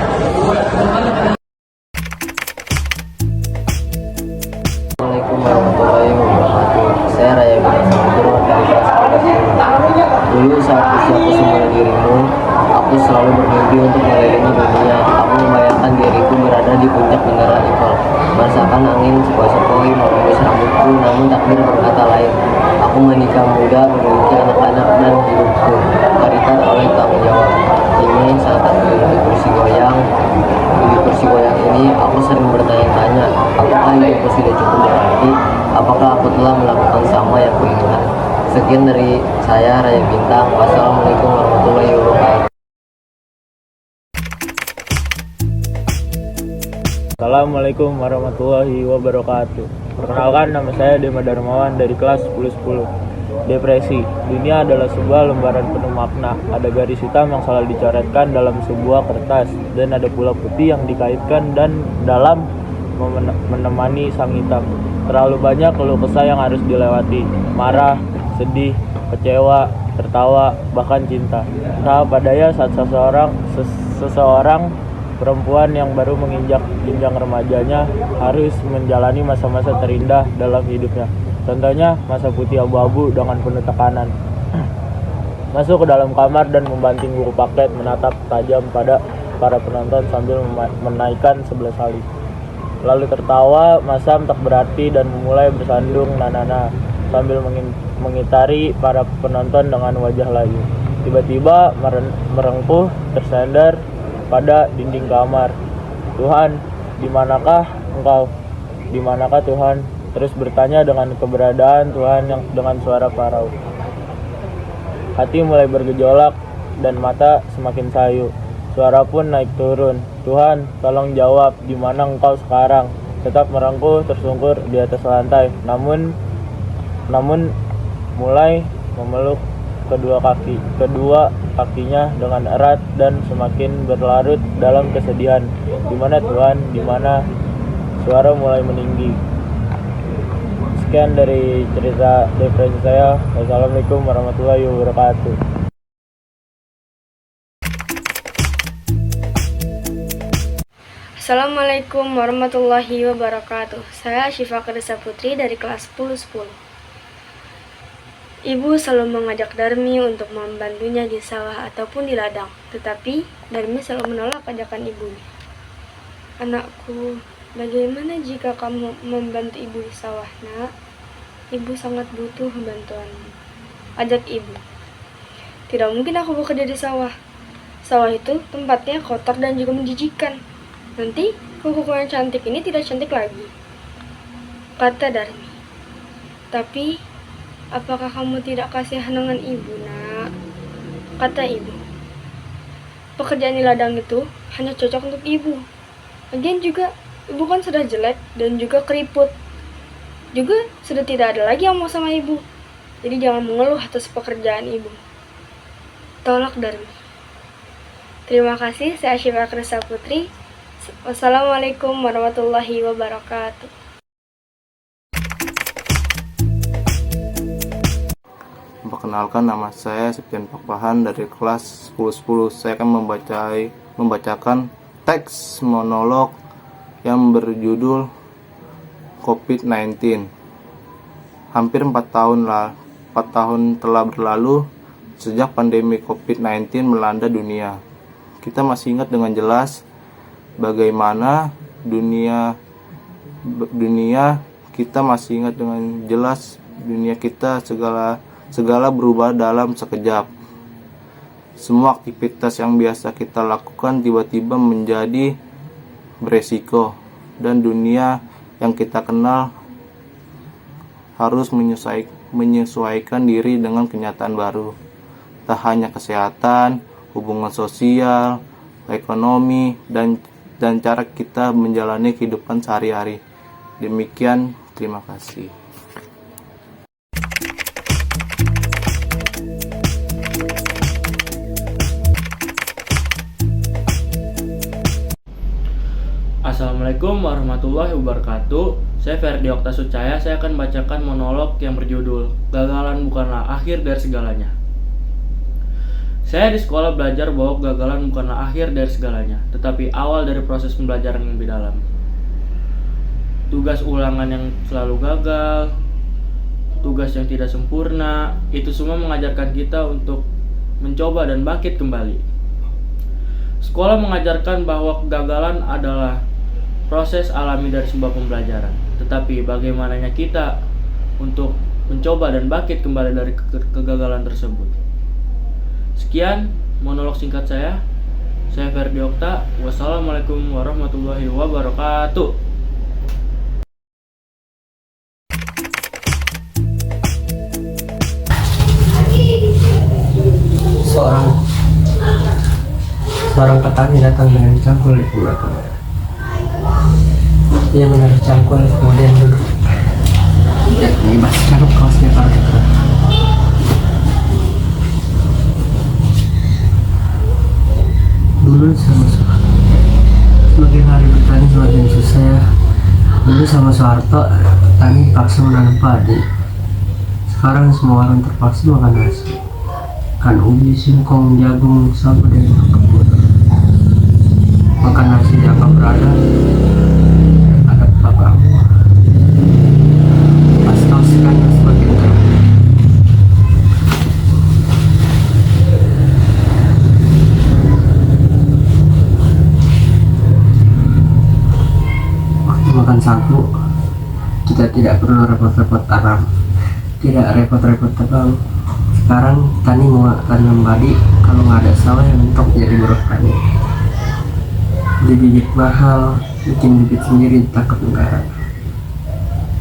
Assalamualaikum warahmatullahi wabarakatuh. Saya Raya Binasabur dari kelas 11. Dulu saat usiaku seumur dirimu, aku selalu bermimpi untuk mengelilingi dunia. Aku membayangkan diriku berada di puncak menara Eiffel, merasakan angin sepoi-sepoi menembus rambutku. Namun takdir berkata lain. Aku menikah muda, memiliki anak-anak dan hidupku terikat oleh tanggung jawab. Ini saat aku duduk di kursi goyang. Di kursi goyang ini, aku sering bertanya-tanya, apakah hidupku sudah cukup berarti? Apakah aku telah melakukan sama yang kuinginkan? Sekian dari saya, Raya Bintang. Wassalamualaikum warahmatullahi wabarakatuh. Assalamualaikum warahmatullahi wabarakatuh. Perkenalkan, nama saya Dema Darmawan dari kelas 1010. Depresi. Dunia adalah sebuah lembaran penuh makna. Ada garis hitam yang selalu dicoretkan dalam sebuah kertas, dan ada pula putih yang dikaitkan dan dalam menemani sang hitam. Terlalu banyak keluh kesah yang harus dilewati. Marah, sedih, kecewa, tertawa, bahkan cinta. Tahap padanya saat seseorang perempuan yang baru menginjak jenjang remajanya harus menjalani masa-masa terindah dalam hidupnya. Contohnya masa putih abu-abu dengan penuh tekanan. Masuk ke dalam kamar dan membanting buku paket, menatap tajam pada para penonton sambil menaikkan 11 kali. Lalu tertawa masam tak berarti dan memulai bersandung nanana sambil mengitari para penonton dengan wajah layu. Tiba-tiba merengkuh tersandar pada dinding kamar. Tuhan, di manakah engkau? Di manakah Tuhan? Terus bertanya dengan keberadaan Tuhan yang dengan suara parau. Hati mulai bergejolak dan mata semakin sayu. Suara pun naik turun. Tuhan, tolong jawab, di mana engkau sekarang? Tetap merengkuh tersungkur di atas lantai. Namun mulai memeluk kedua kakinya dengan erat dan semakin berlarut dalam kesedihan. Di mana Tuhan? Di mana? Suara mulai meninggi. Sekian dari cerita depresi saya. Wassalamualaikum warahmatullahi wabarakatuh. Assalamualaikum warahmatullahi wabarakatuh. Saya Syifa Kedesa Putri dari kelas 1010. Ibu selalu mengajak Darmi untuk membantunya di sawah ataupun di ladang, tetapi Darmi selalu menolak ajakan ibunya. Anakku, bagaimana jika kamu membantu ibu di sawah, nak? Ibu sangat butuh bantuanmu. Ajak ibu. Tidak mungkin aku bekerja di sawah. Sawah itu tempatnya kotor dan juga menjijikkan. Nanti kukuku yang cantik ini tidak cantik lagi, kata Darmi. Tapi apakah kamu tidak kasihan dengan ibu, nak? Kata ibu. Pekerjaan di ladang itu hanya cocok untuk ibu. Lagian juga ibu kan sudah jelek dan juga keriput. Juga sudah tidak ada lagi yang mau sama ibu. Jadi jangan mengeluh atas pekerjaan ibu. Tolak Darmi. Terima kasih, saya Syifa Kedesa Putri. Wassalamualaikum warahmatullahi wabarakatuh. Perkenalkan, nama saya Septian Pakpahan dari kelas 1010. Saya akan membacakan teks monolog yang berjudul COVID-19. Hampir 4 tahun 4 tahun telah berlalu sejak pandemi COVID-19 melanda dunia. Kita masih ingat dengan jelas bagaimana dunia kita masih ingat dengan jelas dunia kita segala berubah dalam sekejap. Semua aktivitas yang biasa kita lakukan tiba-tiba menjadi beresiko, dan dunia yang kita kenal harus menyesuaikan diri dengan kenyataan baru. Tak hanya kesehatan, hubungan sosial, ekonomi, dan cara kita menjalani kehidupan sehari-hari. Demikian, terima kasih. Assalamualaikum warahmatullahi wabarakatuh. Saya Ferdi Okta Sucaya. Saya akan bacakan monolog yang berjudul Gagalan Bukanlah Akhir dari Segalanya. Saya di sekolah belajar bahwa kegagalan bukanlah akhir dari segalanya, tetapi awal dari proses pembelajaran yang lebih dalam. Tugas ulangan yang selalu gagal, tugas yang tidak sempurna, itu semua mengajarkan kita untuk mencoba dan bangkit kembali. Sekolah mengajarkan bahwa kegagalan adalah proses alami dari sebuah pembelajaran, tetapi bagaimananya kita untuk mencoba dan bangkit kembali dari kegagalan tersebut. Sekian monolog singkat saya. Saya Ferdi Okta. Wassalamualaikum warahmatullahi wabarakatuh. Seorang petani datang dengan cangkul di belakang. Ia menaruh cangkul kemudian duduk. Mengibas cangkul kaosnya pada. Dulu semakin hari bertani semakin susah ya. Dulu sama Soeharto, petani paksa menanam padi. Sekarang semua orang terpaksa makan nasi. Kan ubi, singkong, jagung, sapu dan kebun. Makan nasi di apa berada, ada bapakmu. Pas kau sekarang semakin terang. Waktu makan sagu, kita tidak perlu repot-repot tanam, tidak repot-repot tebang. Sekarang tani mau tanam padi, kalau nggak ada sawah yang mentok jadi buruh tani. Beli bibit mahal, bikin bibit sendiri ditangkap negara.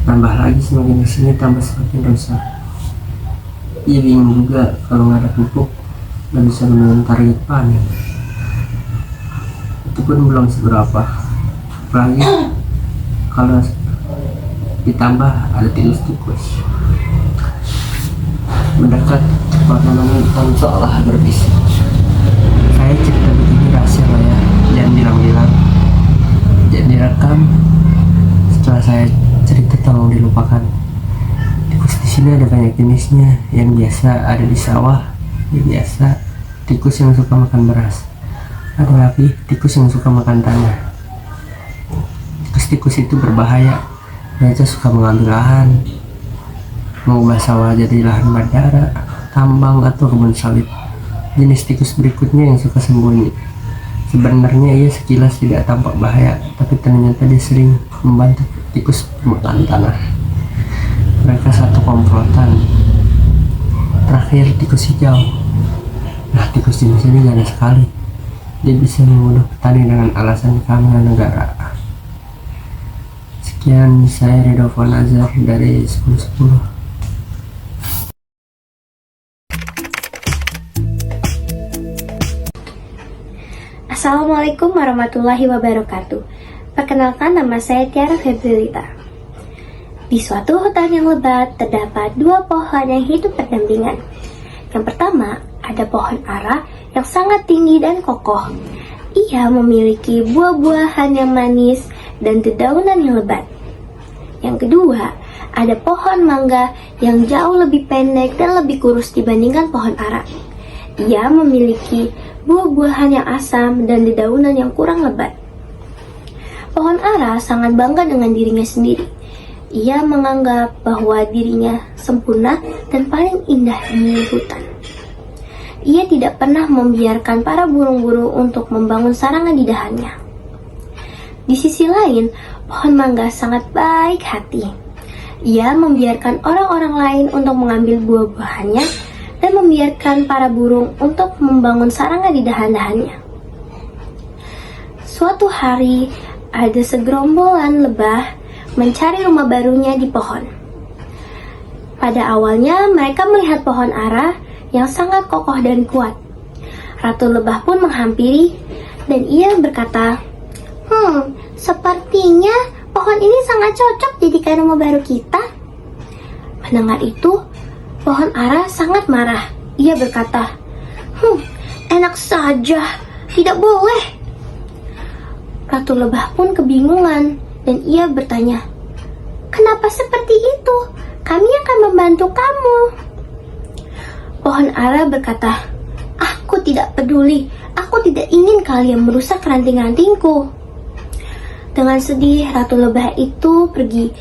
Tambah lagi semakin kesini tambah semakin rusak. Ia bingung juga kalau nggak ada pupuk, nggak bisa menentukan target panen. Itu pun belum seberapa. Apalagi kalau ditambah ada tikus-tikus. Mendekat makanan seolah berbisik. Saya cerita begini rahasia lah ya, jangan bilang-bilang, jangan direkam. Setelah saya cerita tolong dilupakan. Tikus di sini ada banyak jenisnya. Yang biasa ada di sawah, yang biasa tikus yang suka makan beras. Ada lagi tikus yang suka makan tanah. Tikus-tikus itu berbahaya. Mereka suka mengambil lahan, mengubah sawah jadi lahan bandara, tambang, atau kebun sawit. Jenis tikus berikutnya yang suka sembunyi. Sebenarnya ia sekilas tidak tampak bahaya, tapi ternyata dia sering membantu tikus pemakan tanah. Mereka satu komplotan. Terakhir tikus hijau. Nah, tikus jenis ini ganda sekali. Dia bisa membunuh petani dengan alasan keamanan negara. Sekian, saya Ridho Fonazar dari 1010. Assalamualaikum warahmatullahi wabarakatuh. Perkenalkan, nama saya Tiara Febrilita. Di suatu hutan yang lebat terdapat dua pohon yang hidup berdampingan. Yang pertama, ada pohon ara yang sangat tinggi dan kokoh. Ia memiliki buah-buahan yang manis dan dedaunan yang lebat. Yang kedua, ada pohon mangga yang jauh lebih pendek dan lebih kurus dibandingkan pohon ara. Ia memiliki buah-buahan yang asam dan dedaunan yang kurang lebat. Pohon ara sangat bangga dengan dirinya sendiri. Ia menganggap bahwa dirinya sempurna dan paling indah di hutan. Ia tidak pernah membiarkan para burung-burung untuk membangun sarangan di dahannya. Di sisi lain, pohon mangga sangat baik hati. Ia membiarkan orang-orang lain untuk mengambil buah-buahannya dan membiarkan para burung untuk membangun sarangan di dahan-dahannya. Suatu hari, ada segerombolan lebah mencari rumah barunya di pohon. Pada awalnya, mereka melihat pohon ara yang sangat kokoh dan kuat. Ratu lebah pun menghampiri dan ia berkata, sepertinya pohon ini sangat cocok jadikan rumah baru kita. Mendengar itu, pohon ara sangat marah. Ia berkata, enak saja, tidak boleh. Ratu lebah pun kebingungan dan ia bertanya, kenapa seperti itu? Kami akan membantu kamu. Pohon ara berkata, aku tidak peduli. Aku tidak ingin kalian merusak ranting-rantingku. Dengan sedih, Ratu lebah itu pergi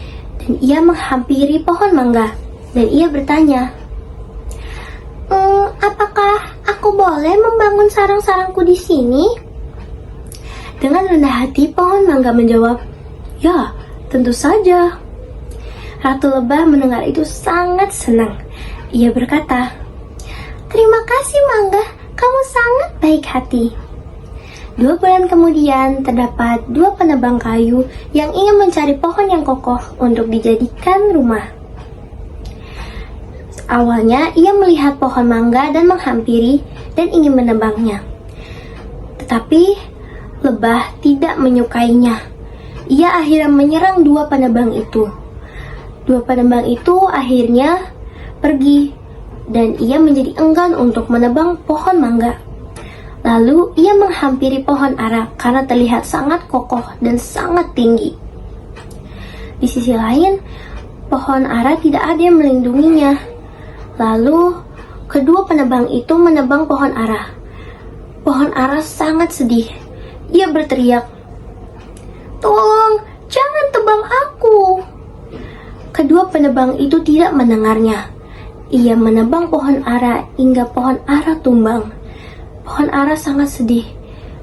dan ia menghampiri pohon mangga dan ia bertanya, apakah aku boleh membangun sarang-sarangku di sini? Dengan rendah hati, pohon mangga menjawab, ya, tentu saja. Ratu lebah mendengar itu sangat senang. Ia berkata, terima kasih mangga, kamu sangat baik hati. 2 bulan kemudian, terdapat 2 penebang kayu yang ingin mencari pohon yang kokoh untuk dijadikan rumah. Awalnya, ia melihat pohon mangga dan menghampiri dan ingin menebangnya. Tetapi, lebah tidak menyukainya. Ia akhirnya menyerang 2 penebang itu. 2 penebang itu akhirnya pergi dan ia menjadi enggan untuk menebang pohon mangga. Lalu ia menghampiri pohon ara karena terlihat sangat kokoh dan sangat tinggi. Di sisi lain, pohon ara tidak ada yang melindunginya. Lalu kedua penebang itu menebang pohon ara. Pohon ara sangat sedih. Ia berteriak, tolong, jangan tebang aku. Kedua penebang itu tidak mendengarnya. Ia menebang pohon ara hingga pohon ara tumbang. Pohon ara sangat sedih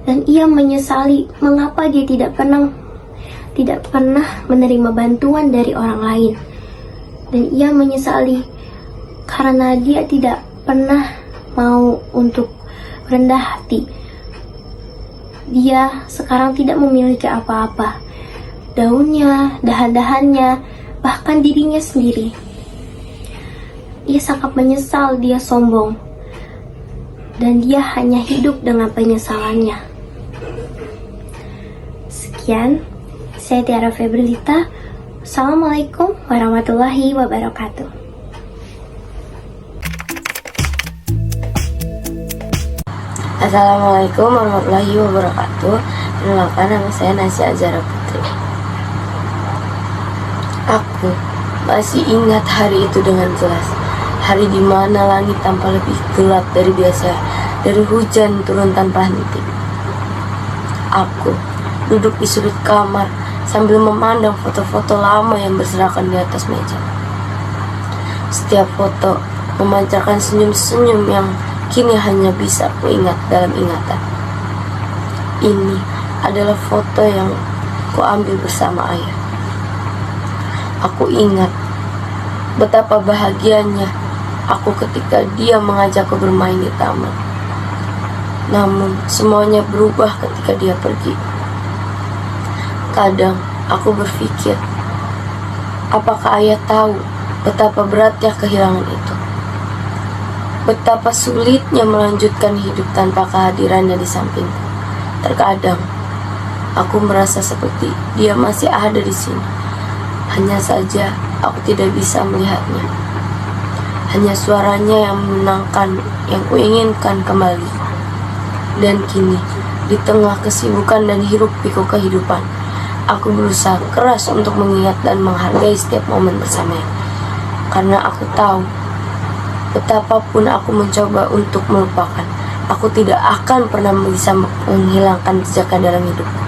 dan ia menyesali mengapa dia tidak pernah menerima bantuan dari orang lain. Dan ia menyesali karena dia tidak pernah mau untuk rendah hati. Dia sekarang tidak memiliki apa-apa. Daunnya, dahan-dahannya, bahkan dirinya sendiri. Ia sangat menyesal dia sombong. Dan dia hanya hidup dengan penyesalannya. Sekian, saya Tiara Febrilita. Assalamualaikum warahmatullahi wabarakatuh. Assalamualaikum warahmatullahi wabarakatuh. Perkenalkan, nama saya Nasya Azhara Putri. Aku masih ingat hari itu dengan jelas. Hari di mana langit tampak lebih gelap dari biasa, dari hujan turun tanpa henti. Aku duduk di sudut kamar sambil memandang foto-foto lama yang berserakan di atas meja. Setiap foto memancarkan senyum-senyum yang kini hanya bisa kuingat dalam ingatan. Ini adalah foto yang kuambil bersama ayah. Aku ingat betapa bahagianya aku ketika dia mengajakku bermain di taman. Namun semuanya berubah ketika dia pergi. Kadang aku berpikir, apakah ayah tahu betapa beratnya kehilangan itu? Betapa sulitnya melanjutkan hidup tanpa kehadirannya di sampingku. Terkadang aku merasa seperti dia masih ada di sini. Hanya saja aku tidak bisa melihatnya. Hanya suaranya yang menenangkan, yang kuinginkan kembali. Dan kini, di tengah kesibukan dan hiruk-pikuk kehidupan, aku berusaha keras untuk mengingat dan menghargai setiap momen bersamanya. Karena aku tahu, betapapun aku mencoba untuk melupakan, aku tidak akan pernah bisa menghilangkan jejaknya dalam hidupku.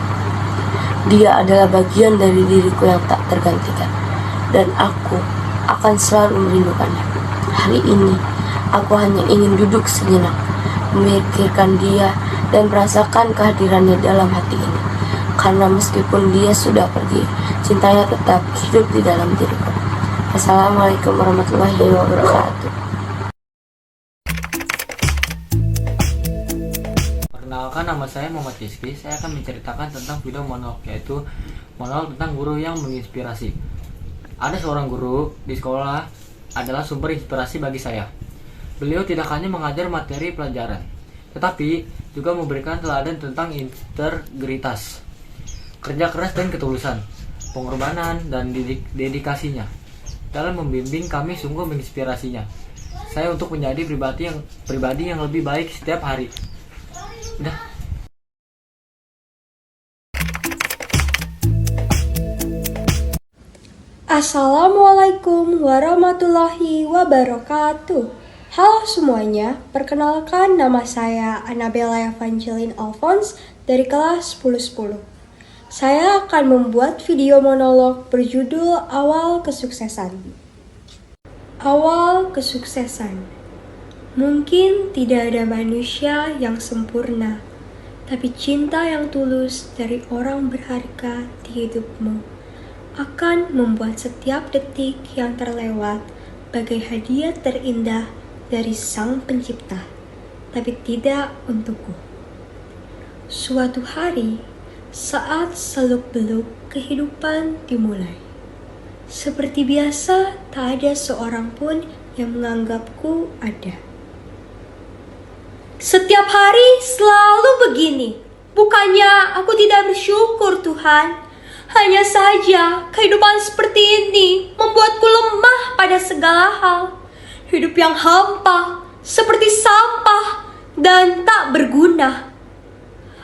Dia adalah bagian dari diriku yang tak tergantikan. dan aku akan selalu merindukannya. Hari ini, aku hanya ingin duduk sejenak, memikirkan dia dan merasakan kehadirannya dalam hati ini. Karena meskipun dia sudah pergi, cintanya tetap hidup di dalam diriku. Assalamualaikum warahmatullahi wabarakatuh. Perkenalkan, nama saya Muhammad Rizky. Saya akan menceritakan tentang video monolog, yaitu monolog tentang guru yang menginspirasi. Ada seorang guru di sekolah adalah sumber inspirasi bagi saya. Beliau tidak hanya mengajar materi pelajaran, tetapi juga memberikan teladan tentang integritas, kerja keras dan ketulusan, pengorbanan dan dedikasinya. Dalam membimbing kami sungguh menginspirasinya saya untuk menjadi pribadi yang lebih baik setiap hari. Udah. Assalamualaikum warahmatullahi wabarakatuh. Halo semuanya, perkenalkan nama saya Annabella Evangeline Alphonse dari kelas 1010. Saya akan membuat video monolog berjudul Awal Kesuksesan. Awal kesuksesan. Mungkin tidak ada manusia yang sempurna, tapi cinta yang tulus dari orang berharga di hidupmu akan membuat setiap detik yang terlewat bagai hadiah terindah dari Sang Pencipta, tapi tidak untukku. Suatu hari, saat seluk-beluk kehidupan dimulai, seperti biasa tak ada seorang pun yang menganggapku ada. Setiap hari selalu begini. Bukannya aku tidak bersyukur, Tuhan. Hanya saja kehidupan seperti ini membuatku lemah pada segala hal. Hidup yang hampa, seperti sampah, dan tak berguna.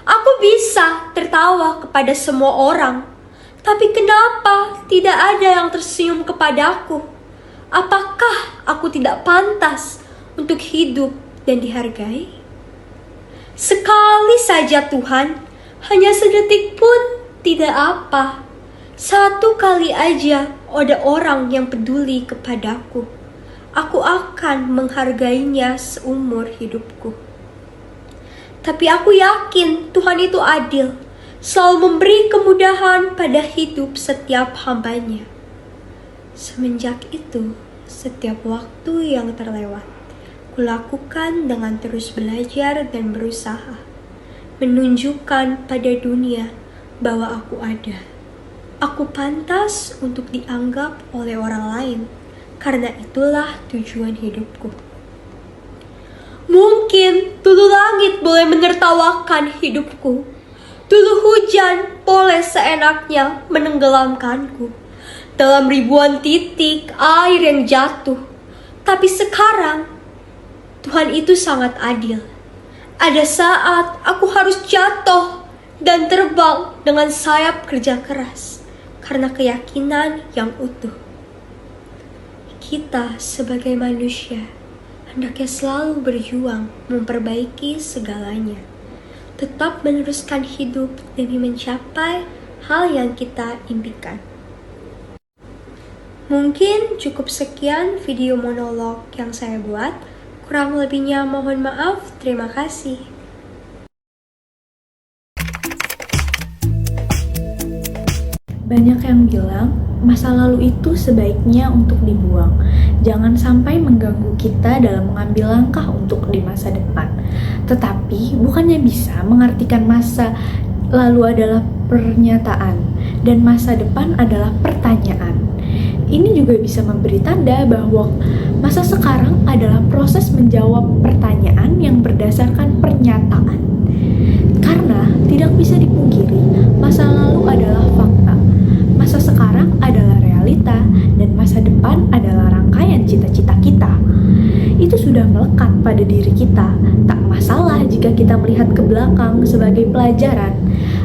Aku bisa tertawa kepada semua orang, tapi kenapa tidak ada yang tersenyum kepadaku? Apakah aku tidak pantas untuk hidup dan dihargai? Sekali saja Tuhan, hanya sedetik pun tidak apa. Satu kali aja ada orang yang peduli kepadaku. Aku akan menghargainya seumur hidupku. Tapi aku yakin Tuhan itu adil, selalu memberi kemudahan pada hidup setiap hambanya. Semenjak itu, setiap waktu yang terlewat, kulakukan dengan terus belajar dan berusaha, menunjukkan pada dunia bahwa aku ada. Aku pantas untuk dianggap oleh orang lain, karena itulah tujuan hidupku. Mungkin dulu langit boleh menertawakan hidupku, dulu hujan boleh seenaknya menenggelamkanku dalam ribuan titik air yang jatuh. Tapi sekarang, Tuhan itu sangat adil. Ada saat aku harus jatuh dan terbang dengan sayap kerja keras karena keyakinan yang utuh. Kita sebagai manusia hendaknya selalu berjuang memperbaiki segalanya, tetap meneruskan hidup demi mencapai hal yang kita impikan. Mungkin cukup sekian video monolog yang saya buat. Kurang lebihnya mohon maaf. Terima kasih. Banyak yang bilang masa lalu itu sebaiknya untuk dibuang. Jangan sampai mengganggu kita dalam mengambil langkah untuk di masa depan. Tetapi bukannya bisa mengartikan masa lalu adalah pernyataan dan masa depan adalah pertanyaan. Ini juga bisa memberi tanda bahwa masa sekarang adalah proses menjawab pertanyaan yang berdasarkan pernyataan. Karena tidak bisa dipungkiri, masa lalu adalah fakta. Masa sekarang adalah realita dan masa depan adalah rangkaian cita-cita kita. Itu sudah melekat pada diri kita. Tak masalah jika kita melihat ke belakang sebagai pelajaran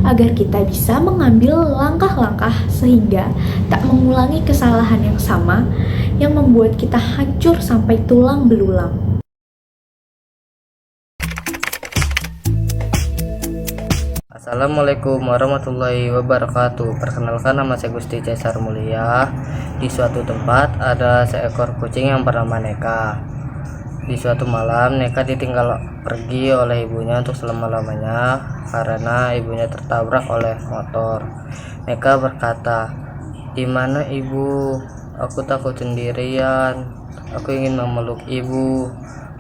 agar kita bisa mengambil langkah-langkah sehingga tak mengulangi kesalahan yang sama yang membuat kita hancur sampai tulang belulang. Assalamualaikum warahmatullahi wabarakatuh. Perkenalkan, nama saya Gusti Cesar Mulia. Di suatu tempat ada seekor kucing yang bernama Neka. Di suatu malam, Neka ditinggal pergi oleh ibunya untuk selama-lamanya karena ibunya tertabrak oleh motor. Neka berkata, "Di mana ibu? Aku takut sendirian. Aku ingin memeluk ibu.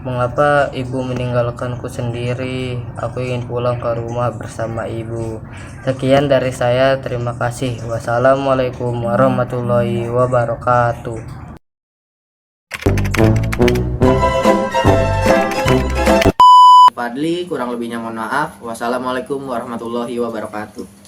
Mengapa ibu meninggalkanku sendiri? Aku ingin pulang ke rumah bersama ibu." Sekian dari saya, terima kasih. Wassalamualaikum warahmatullahi wabarakatuh. Fadli, kurang lebihnya mohon maaf. Wassalamualaikum warahmatullahi wabarakatuh.